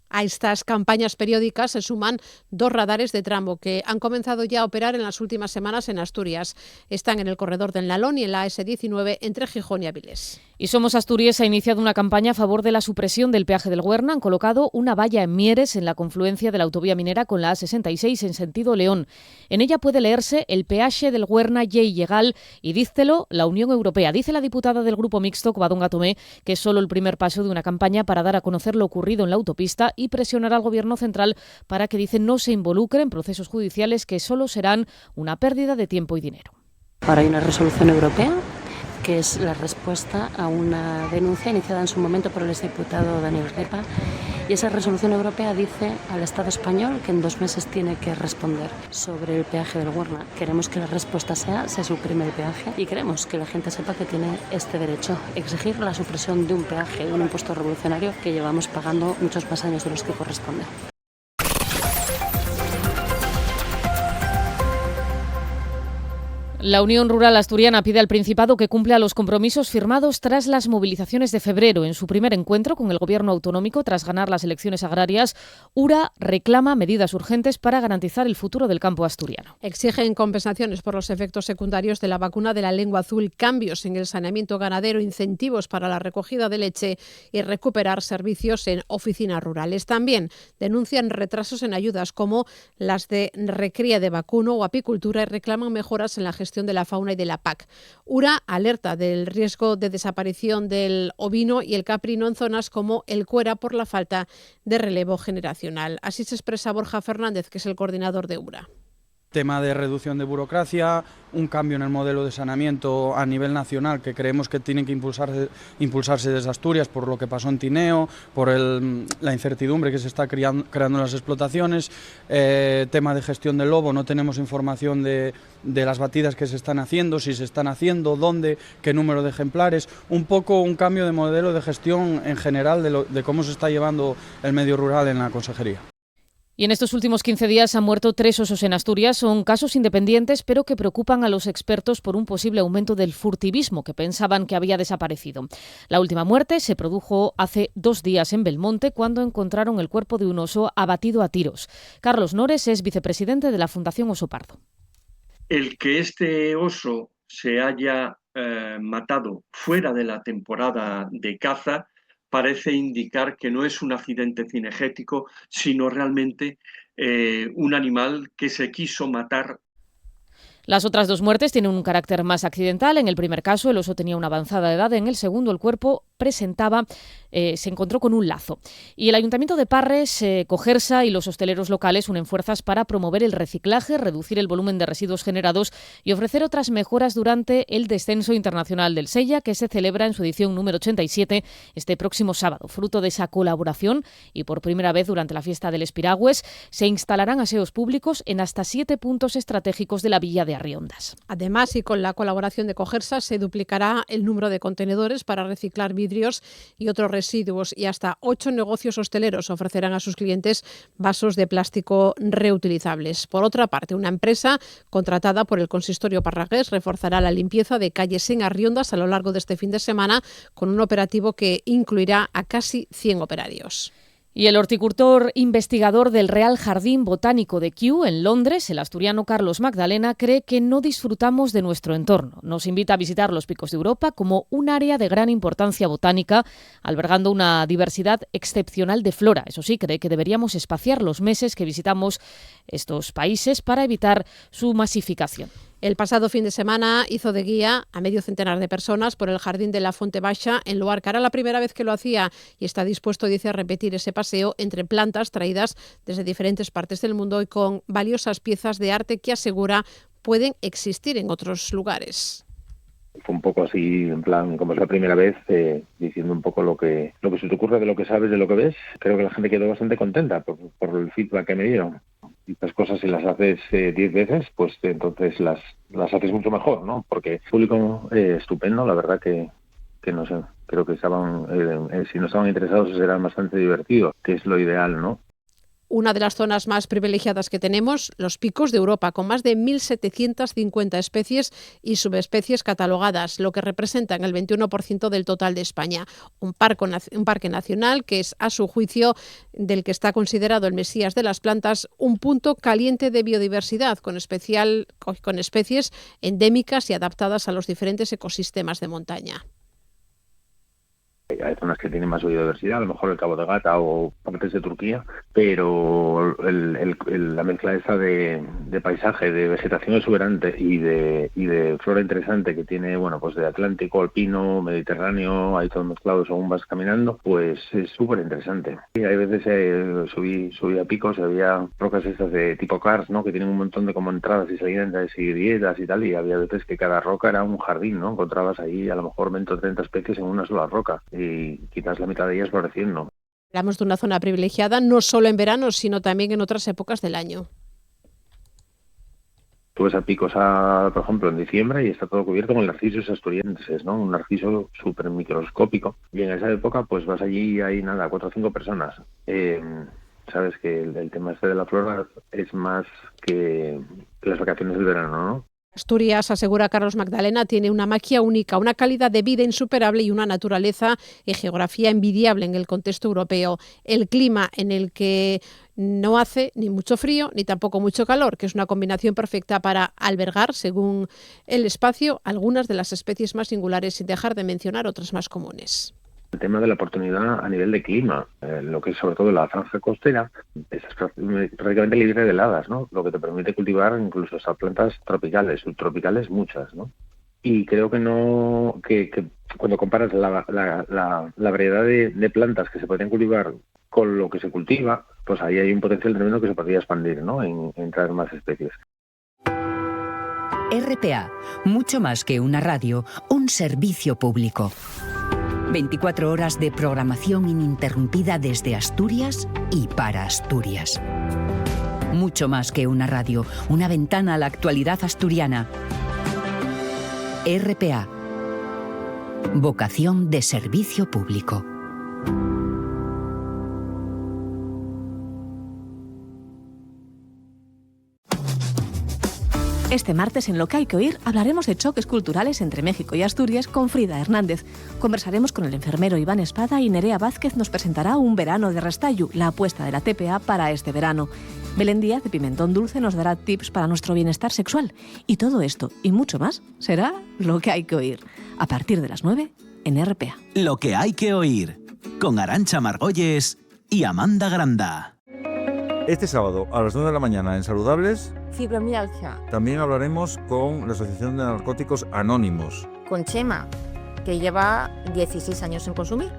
A estas campañas periódicas se suman 2 radares de tramo que han comenzado ya a operar en las últimas semanas en Asturias. Están en el corredor del Nalón y en la AS19 entre Gijón y Avilés. Y Somos Asturias ha iniciado una campaña a favor de la supresión del peaje del Güerna. Han colocado una valla en Mieres, en la confluencia de la autovía minera con la A66 en sentido León. En ella puede leerse el peaje del Güerna ye ilegal y dícelo la Unión Europea. Dice la diputada del Grupo Mixto, Covadonga Tomé, que es solo el primer paso de una campaña para dar a conocer lo ocurrido en la autopista y presionar al Gobierno central para que, dice, no se involucre en procesos judiciales que solo serán una pérdida de tiempo y dinero. Ahora hay una resolución europea que es la respuesta a una denuncia iniciada en su momento por el exdiputado Daniel Repa. Y esa resolución europea dice al Estado español que en 2 meses tiene que responder sobre el peaje del Huerna. Queremos que la respuesta sea: se suprime el peaje, y queremos que la gente sepa que tiene este derecho. Exigir la supresión de un peaje, de un impuesto revolucionario que llevamos pagando muchos más años de los que corresponde. La Unión Rural Asturiana pide al Principado que cumpla los compromisos firmados tras las movilizaciones de febrero. En su primer encuentro con el Gobierno autonómico tras ganar las elecciones agrarias, URA reclama medidas urgentes para garantizar el futuro del campo asturiano. Exigen compensaciones por los efectos secundarios de la vacuna de la lengua azul, cambios en el saneamiento ganadero, incentivos para la recogida de leche y recuperar servicios en oficinas rurales. También denuncian retrasos en ayudas como las de recría de vacuno o apicultura y reclaman mejoras en la gestión de la fauna y de la PAC. URA alerta del riesgo de desaparición del ovino y el caprino en zonas como el Cuera por la falta de relevo generacional. Así se expresa Borja Fernández, que es el coordinador de URA. Tema de reducción de burocracia, un cambio en el modelo de saneamiento a nivel nacional que creemos que tiene que impulsarse desde Asturias por lo que pasó en Tineo, por la incertidumbre que se está creando en las explotaciones. Tema de gestión del lobo, no tenemos información de las batidas que se están haciendo, si se están haciendo, dónde, qué número de ejemplares. Un poco un cambio de modelo de gestión en general de cómo se está llevando el medio rural en la consejería. Y en estos últimos 15 días han muerto 3 osos en Asturias. Son casos independientes, pero que preocupan a los expertos por un posible aumento del furtivismo que pensaban que había desaparecido. La última muerte se produjo hace 2 días en Belmonte, cuando encontraron el cuerpo de un oso abatido a tiros. Carlos Nores es vicepresidente de la Fundación Oso Pardo. El que este oso se haya matado fuera de la temporada de caza parece indicar que no es un accidente cinegético, sino realmente un animal que se quiso matar. Las otras 2 muertes tienen un carácter más accidental. En el primer caso, el oso tenía una avanzada edad. En el segundo, el cuerpo se encontró con un lazo. Y el Ayuntamiento de Parres, Cogersa y los hosteleros locales unen fuerzas para promover el reciclaje, reducir el volumen de residuos generados y ofrecer otras mejoras durante el Descenso Internacional del Sella, que se celebra en su edición número 87 este próximo sábado. Fruto de esa colaboración, y por primera vez durante la fiesta del Espiragües, se instalarán aseos públicos en hasta 7 puntos estratégicos de la villa de Arriondas. Además, y con la colaboración de Cogersa, se duplicará el número de contenedores para reciclar vidrios y otros residuos, y hasta 8 negocios hosteleros ofrecerán a sus clientes vasos de plástico reutilizables. Por otra parte, una empresa contratada por el Consistorio Parragués reforzará la limpieza de calles en Arriondas a lo largo de este fin de semana, con un operativo que incluirá a casi 100 operarios. Y el horticultor investigador del Real Jardín Botánico de Kew, en Londres, el asturiano Carlos Magdalena, cree que no disfrutamos de nuestro entorno. Nos invita a visitar los Picos de Europa como un área de gran importancia botánica, albergando una diversidad excepcional de flora. Eso sí, cree que deberíamos espaciar los meses que visitamos estos países para evitar su masificación. El pasado fin de semana hizo de guía a medio centenar de personas por el jardín de la Fonte Baixa en Luarca. Era la primera vez que lo hacía y está dispuesto, dice, a repetir ese paseo entre plantas traídas desde diferentes partes del mundo y con valiosas piezas de arte que asegura pueden existir en otros lugares. Fue un poco así, en plan, como es la primera vez, diciendo un poco lo que se te ocurre, de lo que sabes, de lo que ves. Creo que la gente quedó bastante contenta por el feedback que me dieron. Y estas cosas, si las haces 10 veces, pues entonces las haces mucho mejor, ¿no? Porque el público estupendo, la verdad que no sé, creo que estaban, si no estaban interesados, serán bastante divertidos, que es lo ideal, ¿no? Una de las zonas más privilegiadas que tenemos, los Picos de Europa, con más de 1.750 especies y subespecies catalogadas, lo que representan el 21% del total de España. Un parque nacional que es, a su juicio, del que está considerado el Mesías de las plantas, un punto caliente de biodiversidad, con especies endémicas y adaptadas a los diferentes ecosistemas de montaña. Hay zonas que tienen más biodiversidad, a lo mejor el Cabo de Gata o partes de Turquía, pero la mezcla esa de paisaje, de vegetación exuberante y de flora interesante que tiene, bueno, pues de Atlántico, alpino, Mediterráneo, ahí todo mezclado según vas caminando, pues es súper interesante. Y hay veces subí a picos y había rocas estas de tipo karst, ¿no? Que tienen un montón de como entradas y salidas y grietas y tal, y había veces que cada roca era un jardín, ¿no? Encontrabas ahí a lo mejor 20 o 30 especies en una sola roca. Y quizás la mitad de ellas floreciendo. Hablamos de una zona privilegiada no solo en verano, sino también en otras épocas del año. Tú ves a picos, por ejemplo, en diciembre y está todo cubierto con narcisos asturienses, ¿no? Un narciso súper microscópico. Y en esa época, pues vas allí y hay 4 o 5 personas. Sabes que el tema este de la flora es más que las vacaciones del verano, ¿no? Asturias, asegura Carlos Magdalena, tiene una magia única, una calidad de vida insuperable y una naturaleza y geografía envidiable en el contexto europeo. El clima en el que no hace ni mucho frío ni tampoco mucho calor, que es una combinación perfecta para albergar, según el espacio, algunas de las especies más singulares, sin dejar de mencionar otras más comunes. El tema de la oportunidad a nivel de clima, lo que es sobre todo la franja costera, es prácticamente libre de heladas, ¿no? Lo que te permite cultivar incluso hasta plantas tropicales, subtropicales, muchas, ¿no? Y creo que cuando comparas la variedad de plantas que se podrían cultivar con lo que se cultiva, pues ahí hay un potencial tremendo que se podría expandir, ¿no? En traer más especies. RPA, mucho más que una radio, un servicio público. 24 horas de programación ininterrumpida desde Asturias y para Asturias. Mucho más que una radio, una ventana a la actualidad asturiana. RPA. Vocación de servicio público. Este martes en Lo que hay que oír hablaremos de choques culturales entre México y Asturias con Frida Hernández. Conversaremos con el enfermero Iván Espada y Nerea Vázquez nos presentará Un verano de Restallo, la apuesta de la TPA para este verano. Belén Díaz de Pimentón Dulce nos dará tips para nuestro bienestar sexual. Y todo esto y mucho más será Lo que hay que oír, a partir de las 9 en RPA. Lo que hay que oír, con Arantxa Margolles y Amanda Granda. Este sábado a las 9 de la mañana en Saludables, fibromialgia. También hablaremos con la Asociación de Narcóticos Anónimos. Con Chema, que lleva 16 años sin consumir.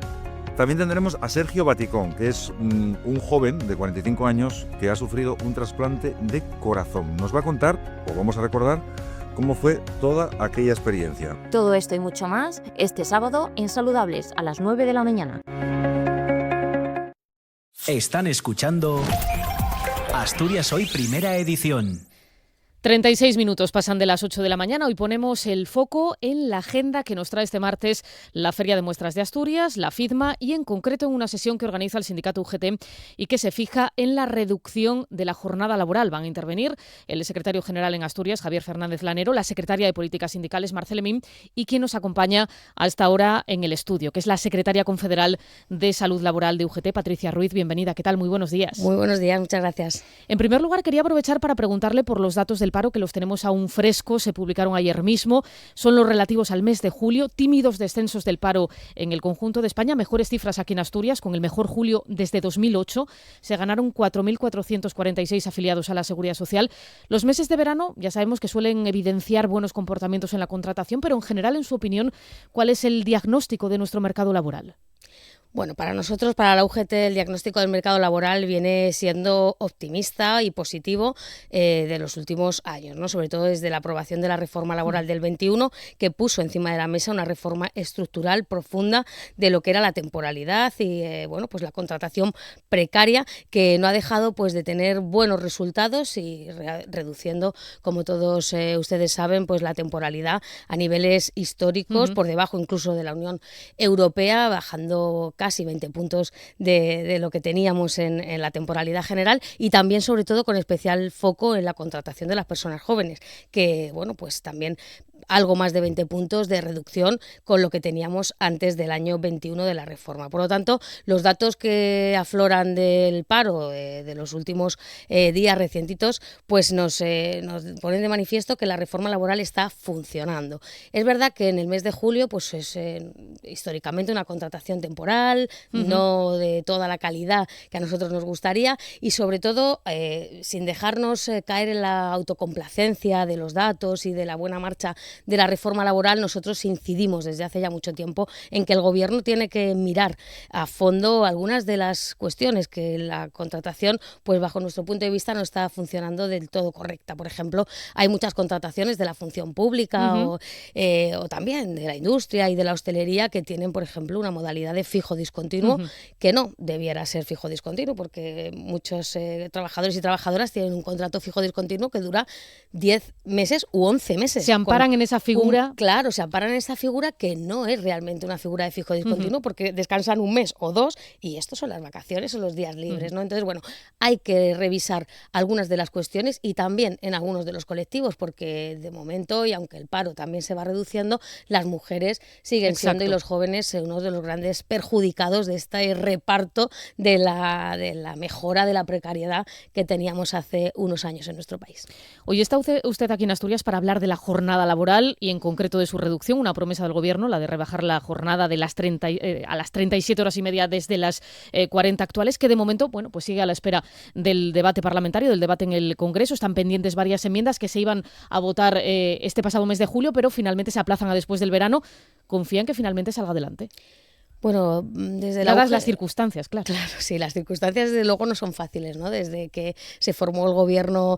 También tendremos a Sergio Baticón, que es un joven de 45 años que ha sufrido un trasplante de corazón. Nos va a contar, o vamos a recordar, cómo fue toda aquella experiencia. Todo esto y mucho más este sábado en Saludables a las 9 de la mañana. Están escuchando Asturias Hoy, primera edición. 36 minutos pasan de las 8 de la mañana. Hoy ponemos el foco en la agenda que nos trae este martes la Feria de Muestras de Asturias, la FIDMA, y en concreto en una sesión que organiza el sindicato UGT y que se fija en la reducción de la jornada laboral. Van a intervenir el secretario general en Asturias, Javier Fernández Lanero, la secretaria de Políticas Sindicales, Marcela Mim, y quien nos acompaña a esta hora en el estudio, que es la secretaria confederal de Salud Laboral de UGT, Patricia Ruiz. Bienvenida. ¿Qué tal? Muy buenos días. Muy buenos días, muchas gracias. En primer lugar, quería aprovechar para preguntarle por los datos del paro, que los tenemos aún frescos, se publicaron ayer mismo. Son los relativos al mes de julio. Tímidos descensos del paro en el conjunto de España, mejores cifras aquí en Asturias, con el mejor julio desde 2008. Se ganaron 4.446 afiliados a la Seguridad Social. Los meses de verano ya sabemos que suelen evidenciar buenos comportamientos en la contratación, pero en general, en su opinión, ¿cuál es el diagnóstico de nuestro mercado laboral? Bueno, para nosotros, para la UGT, el diagnóstico del mercado laboral viene siendo optimista y positivo de los últimos años, ¿no? Sobre todo desde la aprobación de la reforma laboral del 21, que puso encima de la mesa una reforma estructural profunda de lo que era la temporalidad y pues la contratación precaria, que no ha dejado pues de tener buenos resultados y reduciendo, como todos ustedes saben, pues la temporalidad a niveles históricos, por debajo incluso de la Unión Europea, bajando casi 20 puntos de lo que teníamos en la temporalidad general, y también sobre todo con especial foco en la contratación de las personas jóvenes, que bueno, pues también algo más de 20 puntos de reducción con lo que teníamos antes del año 21 de la reforma. Por lo tanto, los datos que afloran del paro de los últimos días recientitos, pues nos ponen de manifiesto que la reforma laboral está funcionando. Es verdad que en el mes de julio pues es históricamente una contratación temporal, no de toda la calidad que a nosotros nos gustaría, y sobre todo sin dejarnos caer en la autocomplacencia de los datos y de la buena marcha de la reforma laboral. Nosotros incidimos desde hace ya mucho tiempo en que el Gobierno tiene que mirar a fondo algunas de las cuestiones que la contratación, pues bajo nuestro punto de vista, no está funcionando del todo correcta. Por ejemplo, hay muchas contrataciones de la función pública o también de la industria y de la hostelería que tienen, por ejemplo, una modalidad de fijo discontinuo que no debiera ser fijo discontinuo, porque muchos trabajadores y trabajadoras tienen un contrato fijo discontinuo que dura 10 meses u 11 meses. Se amparan en esa figura. Claro, se amparan en esa figura que no es realmente una figura de fijo discontinuo, porque descansan un mes o dos y estos son las vacaciones o los días libres, ¿no? Entonces, bueno, hay que revisar algunas de las cuestiones y también en algunos de los colectivos, porque de momento, y aunque el paro también se va reduciendo, las mujeres siguen siendo, y los jóvenes, uno de los grandes perjudicados de este reparto de la mejora de la precariedad que teníamos hace unos años en nuestro país. Hoy está usted aquí en Asturias para hablar de la jornada laboral y en concreto de su reducción, una promesa del Gobierno, la de rebajar la jornada de las 30 a las 37 horas y media desde las 40 actuales, que de momento, bueno, pues sigue a la espera del debate parlamentario, del debate en el Congreso. Están pendientes varias enmiendas que se iban a votar este pasado mes de julio, pero finalmente se aplazan a después del verano. ¿Confían que finalmente salga adelante? Bueno, desde dadas las circunstancias, claro. Claro, sí, las circunstancias desde luego no son fáciles, ¿no? Desde que se formó el Gobierno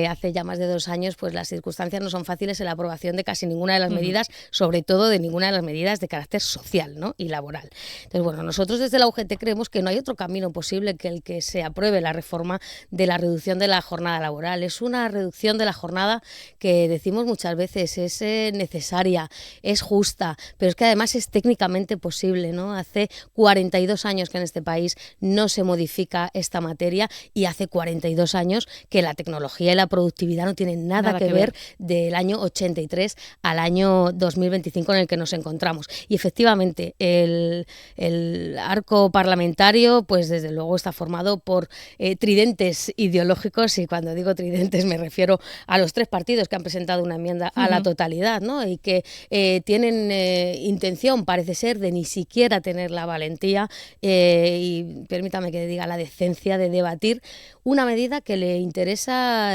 hace ya más de 2 años, pues las circunstancias no son fáciles en la aprobación de casi ninguna de las medidas, sobre todo de ninguna de las medidas de carácter social, ¿no? Y laboral. Entonces, bueno, nosotros desde la UGT creemos que no hay otro camino posible que el que se apruebe la reforma de la reducción de la jornada laboral. Es una reducción de la jornada que decimos muchas veces es necesaria, es justa, pero es que además es técnicamente posible, ¿no? Hace 42 años que en este país no se modifica esta materia y hace 42 años que la tecnología y la productividad no tienen nada que ver del año 83 al año 2025 en el que nos encontramos. Y efectivamente el arco parlamentario pues desde luego está formado por tridentes ideológicos, y cuando digo tridentes me refiero a los 3 partidos que han presentado una enmienda a la totalidad, ¿no? Y que tienen intención, parece ser, de ni siquiera tener la valentía y permítame que diga la decencia de debatir una medida que le interesa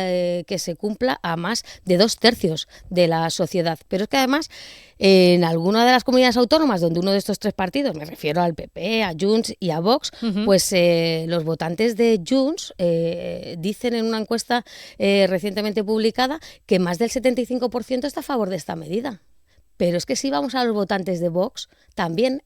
que se cumpla a más de 2/3 de la sociedad. Pero es que además en alguna de las comunidades autónomas donde uno de estos 3 partidos, me refiero al PP, a Junts y a Vox, pues los votantes de Junts dicen en una encuesta recientemente publicada que más del 75% está a favor de esta medida. Pero es que si vamos a los votantes de Vox, también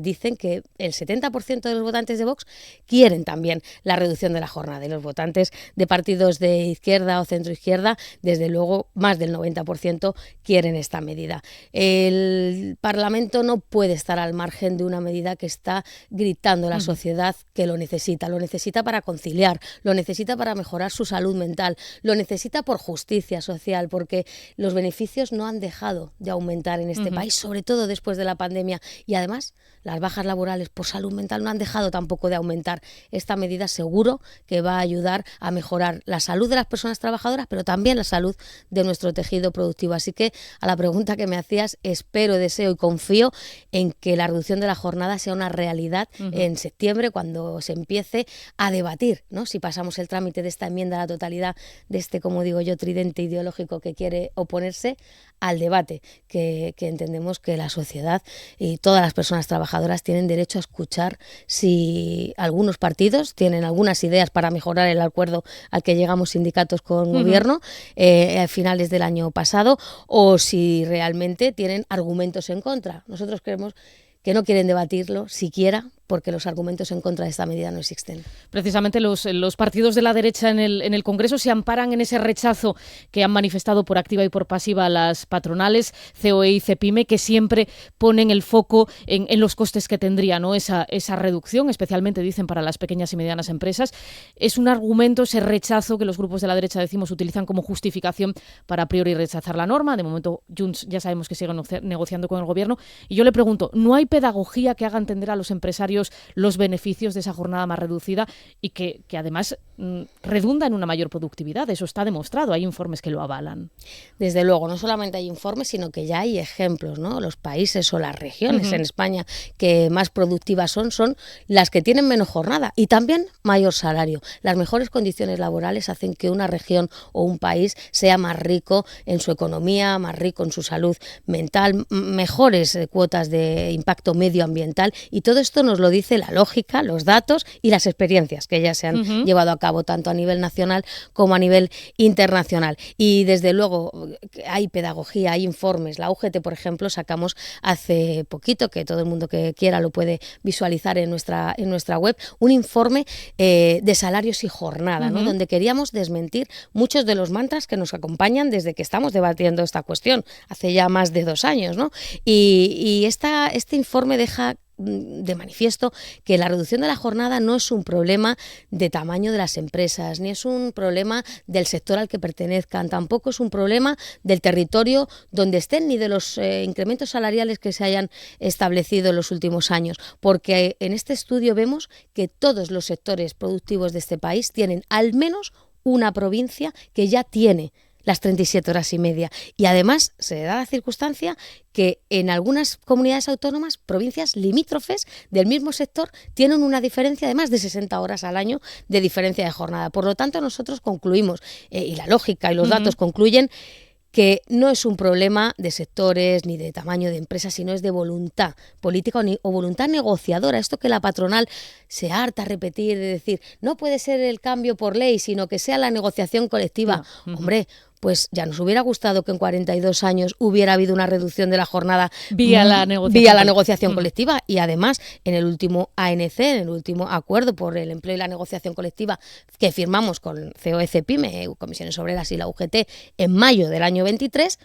dicen que el 70% de los votantes de Vox quieren también la reducción de la jornada, y los votantes de partidos de izquierda o centroizquierda, desde luego más del 90% quieren esta medida. El Parlamento no puede estar al margen de una medida que está gritando la sociedad que lo necesita para conciliar, lo necesita para mejorar su salud mental, lo necesita por justicia social, porque los beneficios no han dejado de aumentar en este país, sobre todo después de la pandemia, y además las bajas laborales por salud mental no han dejado tampoco de aumentar. Esta medida seguro que va a ayudar a mejorar la salud de las personas trabajadoras, pero también la salud de nuestro tejido productivo. Así que a la pregunta que me hacías, espero, deseo y confío en que la reducción de la jornada sea una realidad en septiembre, cuando se empiece a debatir, ¿no? Si pasamos el trámite de esta enmienda a la totalidad, de este, como digo yo, tridente ideológico que quiere oponerse al debate, que entendemos que la sociedad y todas las personas trabajadoras tienen derecho a escuchar si algunos partidos tienen algunas ideas para mejorar el acuerdo al que llegamos sindicatos con Gobierno a finales del año pasado, o si realmente tienen argumentos en contra. Nosotros creemos que no quieren debatirlo siquiera porque los argumentos en contra de esta medida no existen. Precisamente los partidos de la derecha en el Congreso se amparan en ese rechazo que han manifestado por activa y por pasiva las patronales, COE y CEPIME, que siempre ponen el foco en los costes que tendría, ¿no? esa reducción, especialmente dicen para las pequeñas y medianas empresas. Es un argumento, ese rechazo que los grupos de la derecha, decimos, utilizan como justificación para a priori rechazar la norma. De momento Junts ya sabemos que sigue negociando con el Gobierno. Y yo le pregunto, ¿no hay pedagogía que haga entender a los empresarios los beneficios de esa jornada más reducida y que además redunda en una mayor productividad? Eso está demostrado, hay informes que lo avalan. Desde luego, no solamente hay informes, sino que ya hay ejemplos, ¿no? Los países o las regiones en España que más productivas son las que tienen menos jornada y también mayor salario. Las mejores condiciones laborales hacen que una región o un país sea más rico en su economía, más rico en su salud mental, mejores cuotas de impacto medioambiental, y todo esto nos lo dice la lógica, los datos y las experiencias que ya se han llevado a cabo tanto a nivel nacional como a nivel internacional. Y desde luego hay pedagogía, hay informes. La UGT, por ejemplo, sacamos hace poquito, que todo el mundo que quiera lo puede visualizar en nuestra web, un informe de salarios y jornada, ¿no? Donde queríamos desmentir muchos de los mantras que nos acompañan desde que estamos debatiendo esta cuestión, hace ya más de 2 años, ¿no? Y este informe deja de manifiesto que la reducción de la jornada no es un problema de tamaño de las empresas, ni es un problema del sector al que pertenezcan, tampoco es un problema del territorio donde estén, ni de los incrementos salariales que se hayan establecido en los últimos años, porque en este estudio vemos que todos los sectores productivos de este país tienen al menos una provincia que ya tiene las 37 horas y media. Y además se da la circunstancia que en algunas comunidades autónomas, provincias limítrofes del mismo sector, tienen una diferencia de más de 60 horas al año de diferencia de jornada. Por lo tanto, nosotros concluimos, y la lógica y los datos concluyen, que no es un problema de sectores ni de tamaño de empresas, sino es de voluntad política o voluntad negociadora. Esto que la patronal se harta a repetir, de decir, no puede ser el cambio por ley, sino que sea la negociación colectiva. Hombre, pues ya nos hubiera gustado que en 42 años hubiera habido una reducción de la jornada vía la negociación colectiva, y además en el último ANC, en el último acuerdo por el empleo y la negociación colectiva que firmamos con COE, CEPIME, Comisiones Obreras y la UGT en mayo del año 23,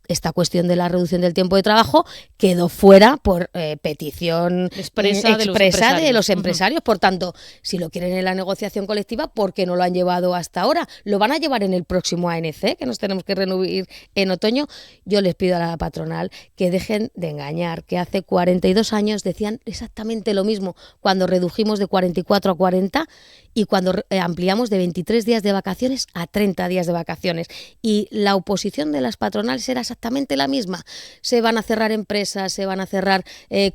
esta cuestión de la reducción del tiempo de trabajo quedó fuera por petición expresa de los empresarios. Por tanto, si lo quieren en la negociación colectiva, ¿por qué no lo han llevado hasta ahora? ¿Lo van a llevar en el próximo ANC, que nos tenemos que reunir en otoño? Yo les pido a la patronal que dejen de engañar, que hace 42 años decían exactamente lo mismo cuando redujimos de 44 a 40 y cuando ampliamos de 23 días de vacaciones a 30 días de vacaciones. Y la oposición de las patronales era exactamente la misma. Se van a cerrar empresas, se van a cerrar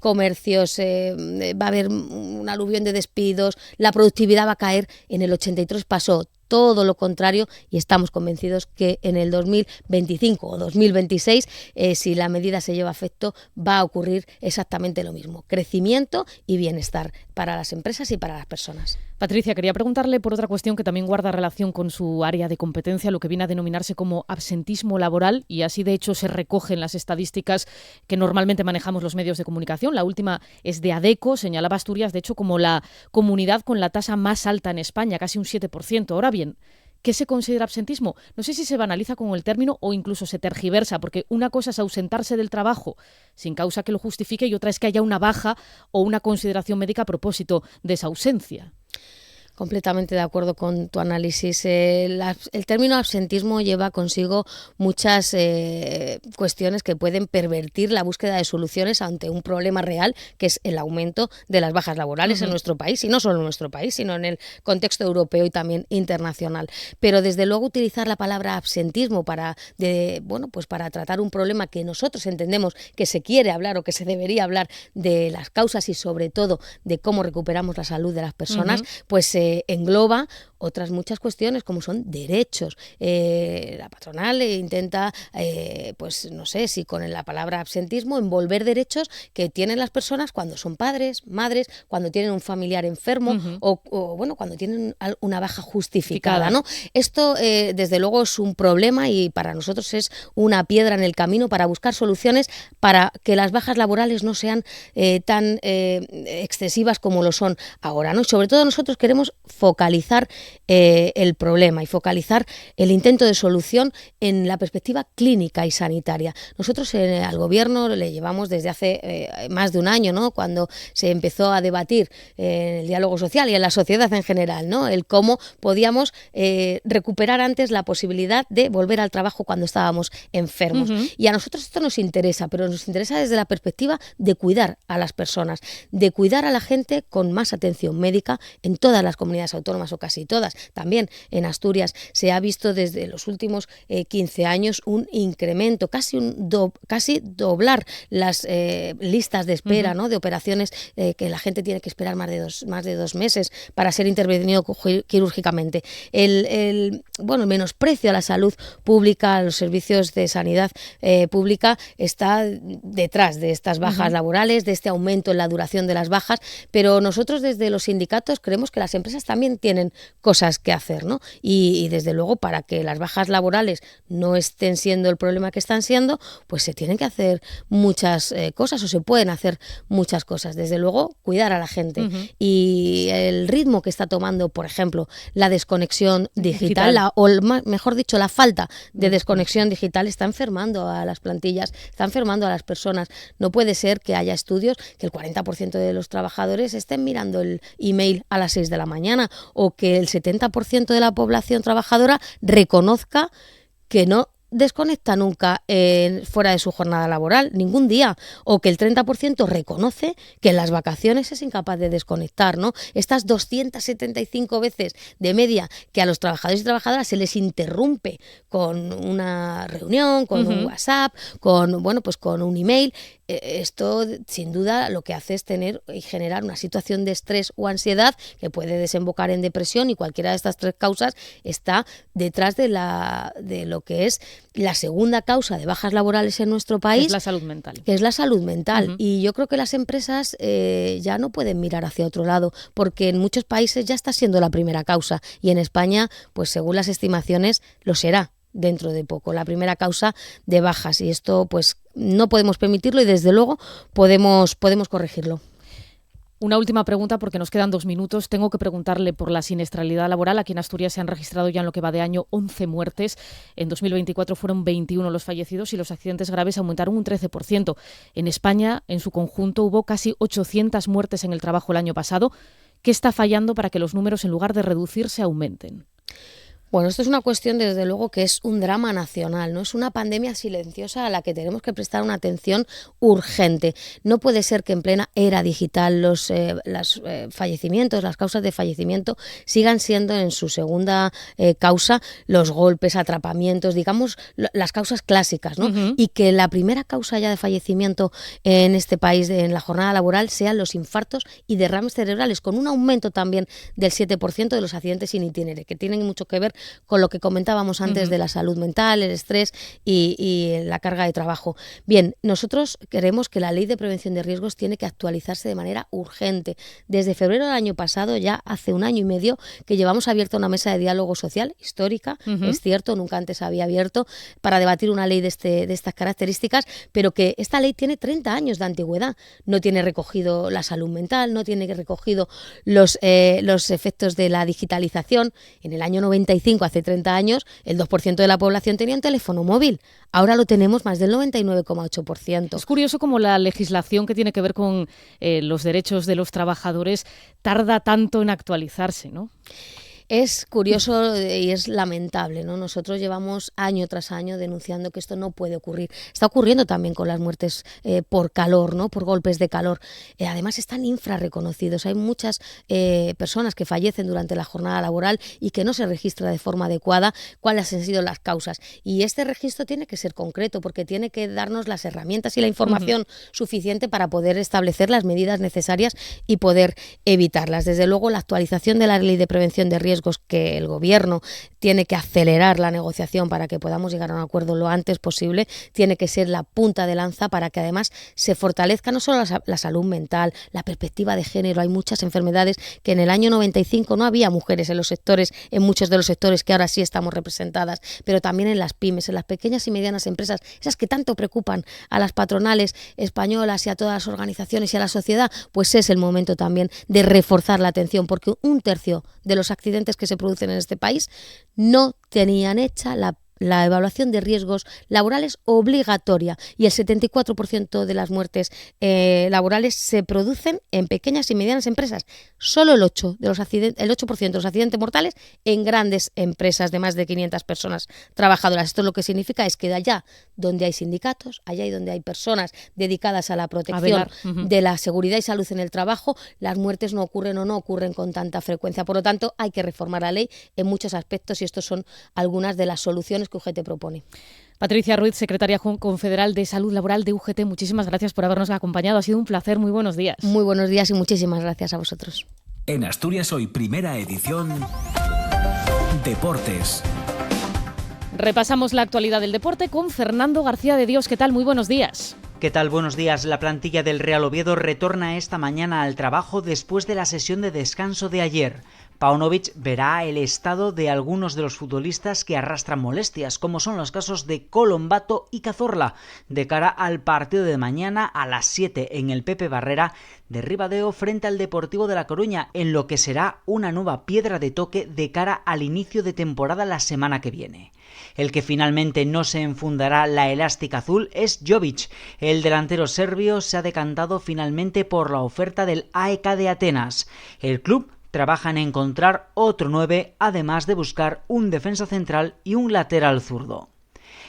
comercios, va a haber un aluvión de despidos, la productividad va a caer. En el 83 pasó todo lo contrario, y estamos convencidos que en el 2025 o 2026, si la medida se lleva a efecto, va a ocurrir exactamente lo mismo. Crecimiento y bienestar para las empresas y para las personas. Patricia, quería preguntarle por otra cuestión que también guarda relación con su área de competencia, lo que viene a denominarse como absentismo laboral, y así de hecho se recogen las estadísticas que normalmente manejamos los medios de comunicación. La última es de ADECO, señalaba Asturias de hecho como la comunidad con la tasa más alta en España, casi un 7%. Ahora bien, ¿qué se considera absentismo? No sé si se banaliza con el término o incluso se tergiversa, porque una cosa es ausentarse del trabajo sin causa que lo justifique y otra es que haya una baja o una consideración médica a propósito de esa ausencia. Completamente de acuerdo con tu análisis. El término absentismo lleva consigo muchas cuestiones que pueden pervertir la búsqueda de soluciones ante un problema real, que es el aumento de las bajas laborales en nuestro país, y no solo en nuestro país, sino en el contexto europeo y también internacional. Pero desde luego utilizar la palabra absentismo para tratar un problema que nosotros entendemos que se quiere hablar o que se debería hablar de las causas y sobre todo de cómo recuperamos la salud de las personas, pues engloba otras muchas cuestiones como son derechos. La patronal intenta, pues no sé si con la palabra absentismo, envolver derechos que tienen las personas cuando son padres, madres, cuando tienen un familiar enfermo o bueno, cuando tienen una baja justificada, ¿no? Esto desde luego es un problema y para nosotros es una piedra en el camino para buscar soluciones para que las bajas laborales no sean tan excesivas como lo son ahora, ¿no? Y sobre todo nosotros queremos focalizar el problema y focalizar el intento de solución en la perspectiva clínica y sanitaria. Nosotros al Gobierno le llevamos desde hace más de un año, ¿no? Cuando se empezó a debatir en el diálogo social y en la sociedad en general, ¿no? El cómo podíamos recuperar antes la posibilidad de volver al trabajo cuando estábamos enfermos. Y a nosotros esto nos interesa, pero nos interesa desde la perspectiva de cuidar a las personas, de cuidar a la gente con más atención médica en todas las comunidades autónomas o casi todas. También en Asturias se ha visto desde los últimos 15 años un incremento, casi doblar las listas de espera, ¿no? De operaciones que la gente tiene que esperar más de dos meses para ser intervenido quirúrgicamente. El menosprecio a la salud pública, a los servicios de sanidad pública está detrás de estas bajas laborales, de este aumento en la duración de las bajas, pero nosotros desde los sindicatos creemos que las empresas también tienen cosas que hacer, ¿no? Y desde luego para que las bajas laborales no estén siendo el problema que están siendo, pues se tienen que hacer muchas cosas o se pueden hacer muchas cosas. Desde luego cuidar a la gente y el ritmo que está tomando, por ejemplo, la desconexión digital. Mejor dicho, la falta de desconexión digital está enfermando a las plantillas, está enfermando a las personas. No puede ser que haya estudios que el 40% de los trabajadores estén mirando el email a las 6 de la mañana o que el 70% de la población trabajadora reconozca que no desconecta nunca fuera de su jornada laboral, ningún día, o que el 30% reconoce que en las vacaciones es incapaz de desconectar, ¿no? Estas 275 veces de media que a los trabajadores y trabajadoras se les interrumpe con una reunión, con un WhatsApp, con un email. Esto sin duda lo que hace es tener y generar una situación de estrés o ansiedad que puede desembocar en depresión, y cualquiera de estas tres causas está detrás de lo que es la segunda causa de bajas laborales en nuestro país, que es la salud mental. Que es la salud mental. Y yo creo que las empresas ya no pueden mirar hacia otro lado, porque en muchos países ya está siendo la primera causa y en España, pues según las estimaciones, lo será dentro de poco, la primera causa de bajas, y esto pues no podemos permitirlo y desde luego podemos corregirlo. Una última pregunta, porque nos quedan 2 minutos. Tengo que preguntarle por la siniestralidad laboral. Aquí en Asturias se han registrado ya en lo que va de año 11 muertes. En 2024 fueron 21 los fallecidos y los accidentes graves aumentaron un 13%. En España, en su conjunto, hubo casi 800 muertes en el trabajo el año pasado. ¿Qué está fallando para que los números, en lugar de reducirse, aumenten? Bueno, esto es una cuestión, desde luego, que es un drama nacional, ¿no? Es una pandemia silenciosa a la que tenemos que prestar una atención urgente. No puede ser que en plena era digital los fallecimientos, las causas de fallecimiento sigan siendo en su segunda causa los golpes, atrapamientos, digamos, las causas clásicas, ¿no? Y que la primera causa ya de fallecimiento en este país en la jornada laboral sean los infartos y derrames cerebrales, con un aumento también del 7% de los accidentes in itinere, que tienen mucho que ver con lo que comentábamos antes de la salud mental, el estrés y la carga de trabajo. Bien, nosotros creemos que la Ley de Prevención de Riesgos tiene que actualizarse de manera urgente. Desde febrero del año pasado, ya hace 1 año y medio, que llevamos abierta una mesa de diálogo social histórica, es cierto, nunca antes había abierto, para debatir una ley de estas características, pero que esta ley tiene 30 años de antigüedad. No tiene recogido la salud mental, no tiene recogido los efectos de la digitalización. En el año 95, hace 30 años, el 2% de la población tenía un teléfono móvil. Ahora lo tenemos más del 99,8%. Es curioso cómo la legislación que tiene que ver con los derechos de los trabajadores tarda tanto en actualizarse, ¿no? Es curioso y es lamentable, ¿no? Nosotros llevamos año tras año denunciando que esto no puede ocurrir. Está ocurriendo también con las muertes por calor, ¿no? Por golpes de calor. Además están infrarreconocidos. Hay muchas personas que fallecen durante la jornada laboral y que no se registra de forma adecuada cuáles han sido las causas. Y este registro tiene que ser concreto porque tiene que darnos las herramientas y la información suficiente para poder establecer las medidas necesarias y poder evitarlas. Desde luego, la actualización de la Ley de Prevención de Riesgos, que el Gobierno tiene que acelerar la negociación para que podamos llegar a un acuerdo lo antes posible, tiene que ser la punta de lanza para que además se fortalezca no solo la salud mental, la perspectiva de género. Hay muchas enfermedades que en el año 95 no había mujeres en los sectores, en muchos de los sectores que ahora sí estamos representadas, pero también en las pymes, en las pequeñas y medianas empresas, esas que tanto preocupan a las patronales españolas y a todas las organizaciones y a la sociedad. Pues es el momento también de reforzar la atención, porque 1/3 de los accidentes que se producen en este país no tenían hecha la evaluación de riesgos laborales obligatoria, y el 74% de las muertes laborales se producen en pequeñas y medianas empresas. Solo el 8% de los accidentes mortales en grandes empresas de más de 500 personas trabajadoras. Esto lo que significa es que allá donde hay sindicatos, allá y donde hay personas dedicadas a la protección de la seguridad y salud en el trabajo, las muertes no ocurren con tanta frecuencia. Por lo tanto, hay que reformar la ley en muchos aspectos, y estos son algunas de las soluciones que UGT propone. Patricia Ruiz, secretaria confederal de Salud Laboral de UGT, muchísimas gracias por habernos acompañado. Ha sido un placer. Muy buenos días. Muy buenos días y muchísimas gracias a vosotros. En Asturias Hoy, primera edición, Deportes. Repasamos la actualidad del deporte con Fernando García de Dios. ¿Qué tal? Muy buenos días. ¿Qué tal? Buenos días. La plantilla del Real Oviedo retorna esta mañana al trabajo después de la sesión de descanso de ayer. Paunovic verá el estado de algunos de los futbolistas que arrastran molestias, como son los casos de Colombato y Cazorla, de cara al partido de mañana a las 7 en el Pepe Barrera de Ribadeo frente al Deportivo de La Coruña, en lo que será una nueva piedra de toque de cara al inicio de temporada la semana que viene. El que finalmente no se enfundará la elástica azul es Jovic. El delantero serbio se ha decantado finalmente por la oferta del AEK de Atenas. El club trabaja en encontrar otro 9, además de buscar un defensa central y un lateral zurdo.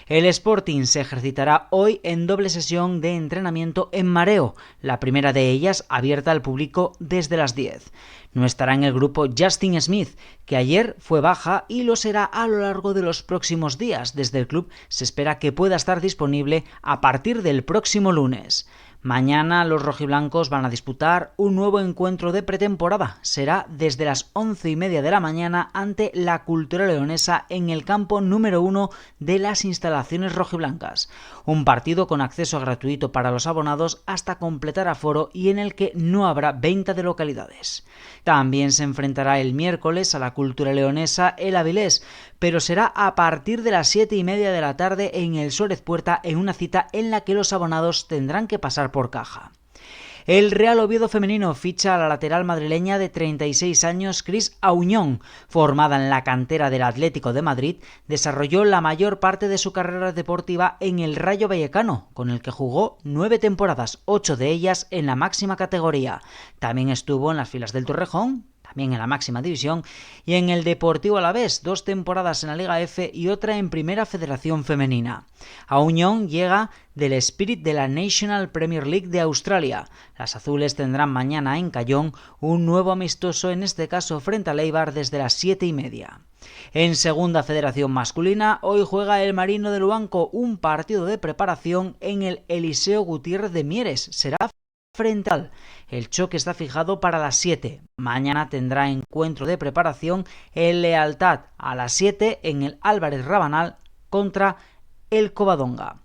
El Sporting se ejercitará hoy en doble sesión de entrenamiento en Mareo, la primera de ellas abierta al público desde las 10. No estará en el grupo Justin Smith, que ayer fue baja y lo será a lo largo de los próximos días. Desde el club se espera que pueda estar disponible a partir del próximo lunes. Mañana los rojiblancos van a disputar un nuevo encuentro de pretemporada. Será desde las 11:30 de la mañana ante la Cultural Leonesa en el campo número 1 de las instalaciones rojiblancas. Un partido con acceso gratuito para los abonados hasta completar aforo y en el que no habrá venta de localidades. También se enfrentará el miércoles a la Cultural Leonesa el Avilés, pero será a partir de las 7:30 de la tarde en el Suárez Puerta, en una cita en la que los abonados tendrán que pasar por caja. El Real Oviedo femenino ficha a la lateral madrileña de 36 años Cris Auñón. Formada en la cantera del Atlético de Madrid, desarrolló la mayor parte de su carrera deportiva en el Rayo Vallecano, con el que jugó 9 temporadas, 8 de ellas en la máxima categoría. También estuvo en las filas del Torrejón, también en la máxima división, y en el Deportivo Alavés, 2 temporadas en la Liga F y otra en Primera Federación Femenina. Auñón llega del Spirit de la National Premier League de Australia. Las azules tendrán mañana en Cayón un nuevo amistoso, en este caso frente al Eibar, desde las 7:30. En Segunda Federación Masculina, hoy juega el Marino de Luanco un partido de preparación en el Eliseo Gutiérrez de Mieres. Será frente al. El choque está fijado para las 7. Mañana tendrá encuentro de preparación el Lealtad a las 7 en el Álvarez Rabanal contra el Covadonga.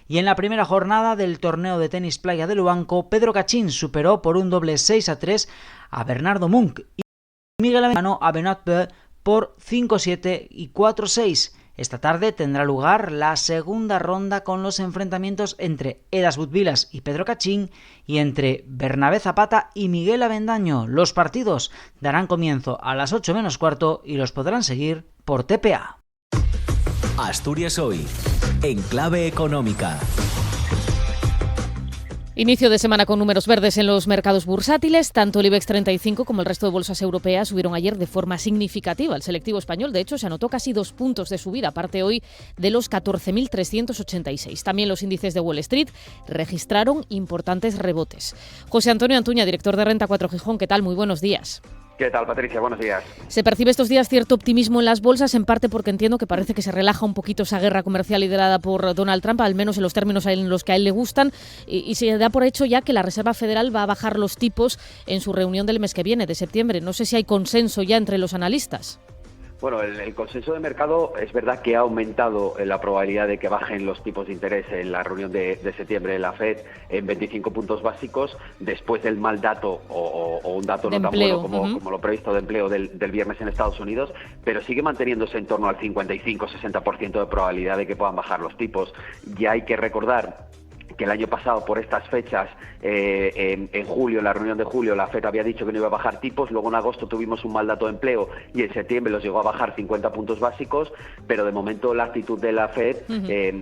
Y en la primera jornada del torneo de tenis playa de Luanco, Pedro Cachín superó por un doble 6-3 a Bernardo Munk y Miguel ganó a Benoit Peu por 5-7 y 4-6. Esta tarde tendrá lugar la segunda ronda con los enfrentamientos entre Edas Butvilas y Pedro Cachín y entre Bernabé Zapata y Miguel Avendaño. Los partidos darán comienzo a las 8:15 y los podrán seguir por TPA. Asturias Hoy, en clave económica. Inicio de semana con números verdes en los mercados bursátiles. Tanto el IBEX 35 como el resto de bolsas europeas subieron ayer de forma significativa. El selectivo español, de hecho, se anotó casi 2 puntos de subida, aparte hoy de los 14.386. También los índices de Wall Street registraron importantes rebotes. José Antonio Antuña, director de Renta 4 Gijón, ¿qué tal? Muy buenos días. ¿Qué tal, Patricia? Buenos días. Se percibe estos días cierto optimismo en las bolsas, en parte porque entiendo que parece que se relaja un poquito esa guerra comercial liderada por Donald Trump, al menos en los términos en los que a él le gustan, y se da por hecho ya que la Reserva Federal va a bajar los tipos en su reunión del mes que viene, de septiembre. No sé si hay consenso ya entre los analistas. Bueno, el consenso de mercado es verdad que ha aumentado la probabilidad de que bajen los tipos de interés en la reunión de septiembre de la FED en 25 puntos básicos, después del mal dato o un dato no tan bueno como lo previsto de empleo del viernes en Estados Unidos, pero sigue manteniéndose en torno al 55-60% de probabilidad de que puedan bajar los tipos. Ya hay que recordar que el año pasado, por estas fechas, en julio, en la reunión de julio, la FED había dicho que no iba a bajar tipos, luego en agosto tuvimos un mal dato de empleo y en septiembre los llegó a bajar 50 puntos básicos, pero de momento la actitud de la FED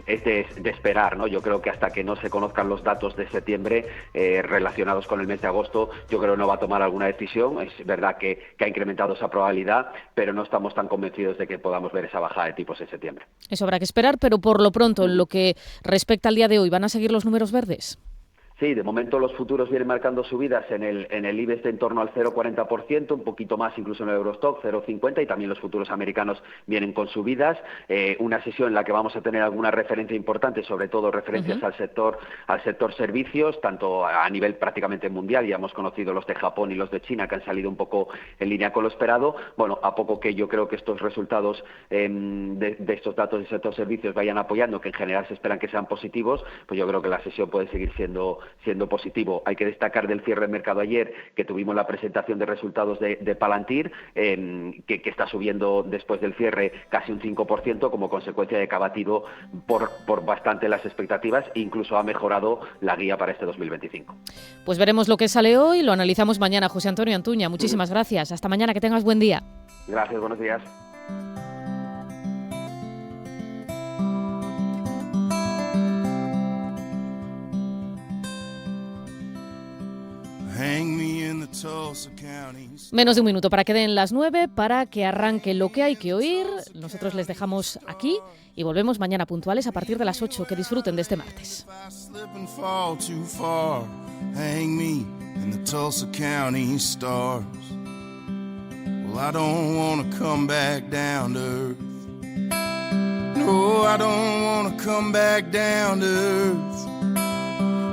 es de esperar, ¿no? Yo creo que hasta que no se conozcan los datos de septiembre relacionados con el mes de agosto, yo creo que no va a tomar alguna decisión. Es verdad que ha incrementado esa probabilidad, pero no estamos tan convencidos de que podamos ver esa bajada de tipos en septiembre. Eso habrá que esperar, pero por lo pronto, en lo que respecta al día de hoy, ¿van a seguir los números verdes? Sí, de momento los futuros vienen marcando subidas en el IBEX de en torno al 0,40%, un poquito más incluso en el Eurostock, 0,50%, y también los futuros americanos vienen con subidas. Una sesión en la que vamos a tener alguna referencia importante, sobre todo referencias al sector servicios, tanto a nivel prácticamente mundial. Ya hemos conocido los de Japón y los de China, que han salido un poco en línea con lo esperado. Bueno, a poco que yo creo que estos resultados de estos datos del sector servicios vayan apoyando, que en general se esperan que sean positivos, pues yo creo que la sesión puede seguir siendo positivo. Hay que destacar del cierre de mercado ayer que tuvimos la presentación de resultados de Palantir, que está subiendo después del cierre casi un 5% como consecuencia de que ha batido por bastante las expectativas e incluso ha mejorado la guía para este 2025. Pues veremos lo que sale hoy, lo analizamos mañana. José Antonio Antuña, muchísimas gracias. Hasta mañana, que tengas buen día. Gracias, buenos días. Menos de un minuto para que den las 9, para que arranque lo que hay que oír. Nosotros les dejamos aquí y volvemos mañana puntuales a partir de las 8. Que disfruten de este martes.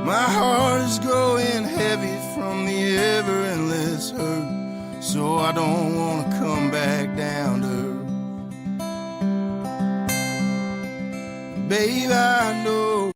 My heart is growing heavy from the ever-endless hurt, so I don't want to come back down to earth. Babe, I know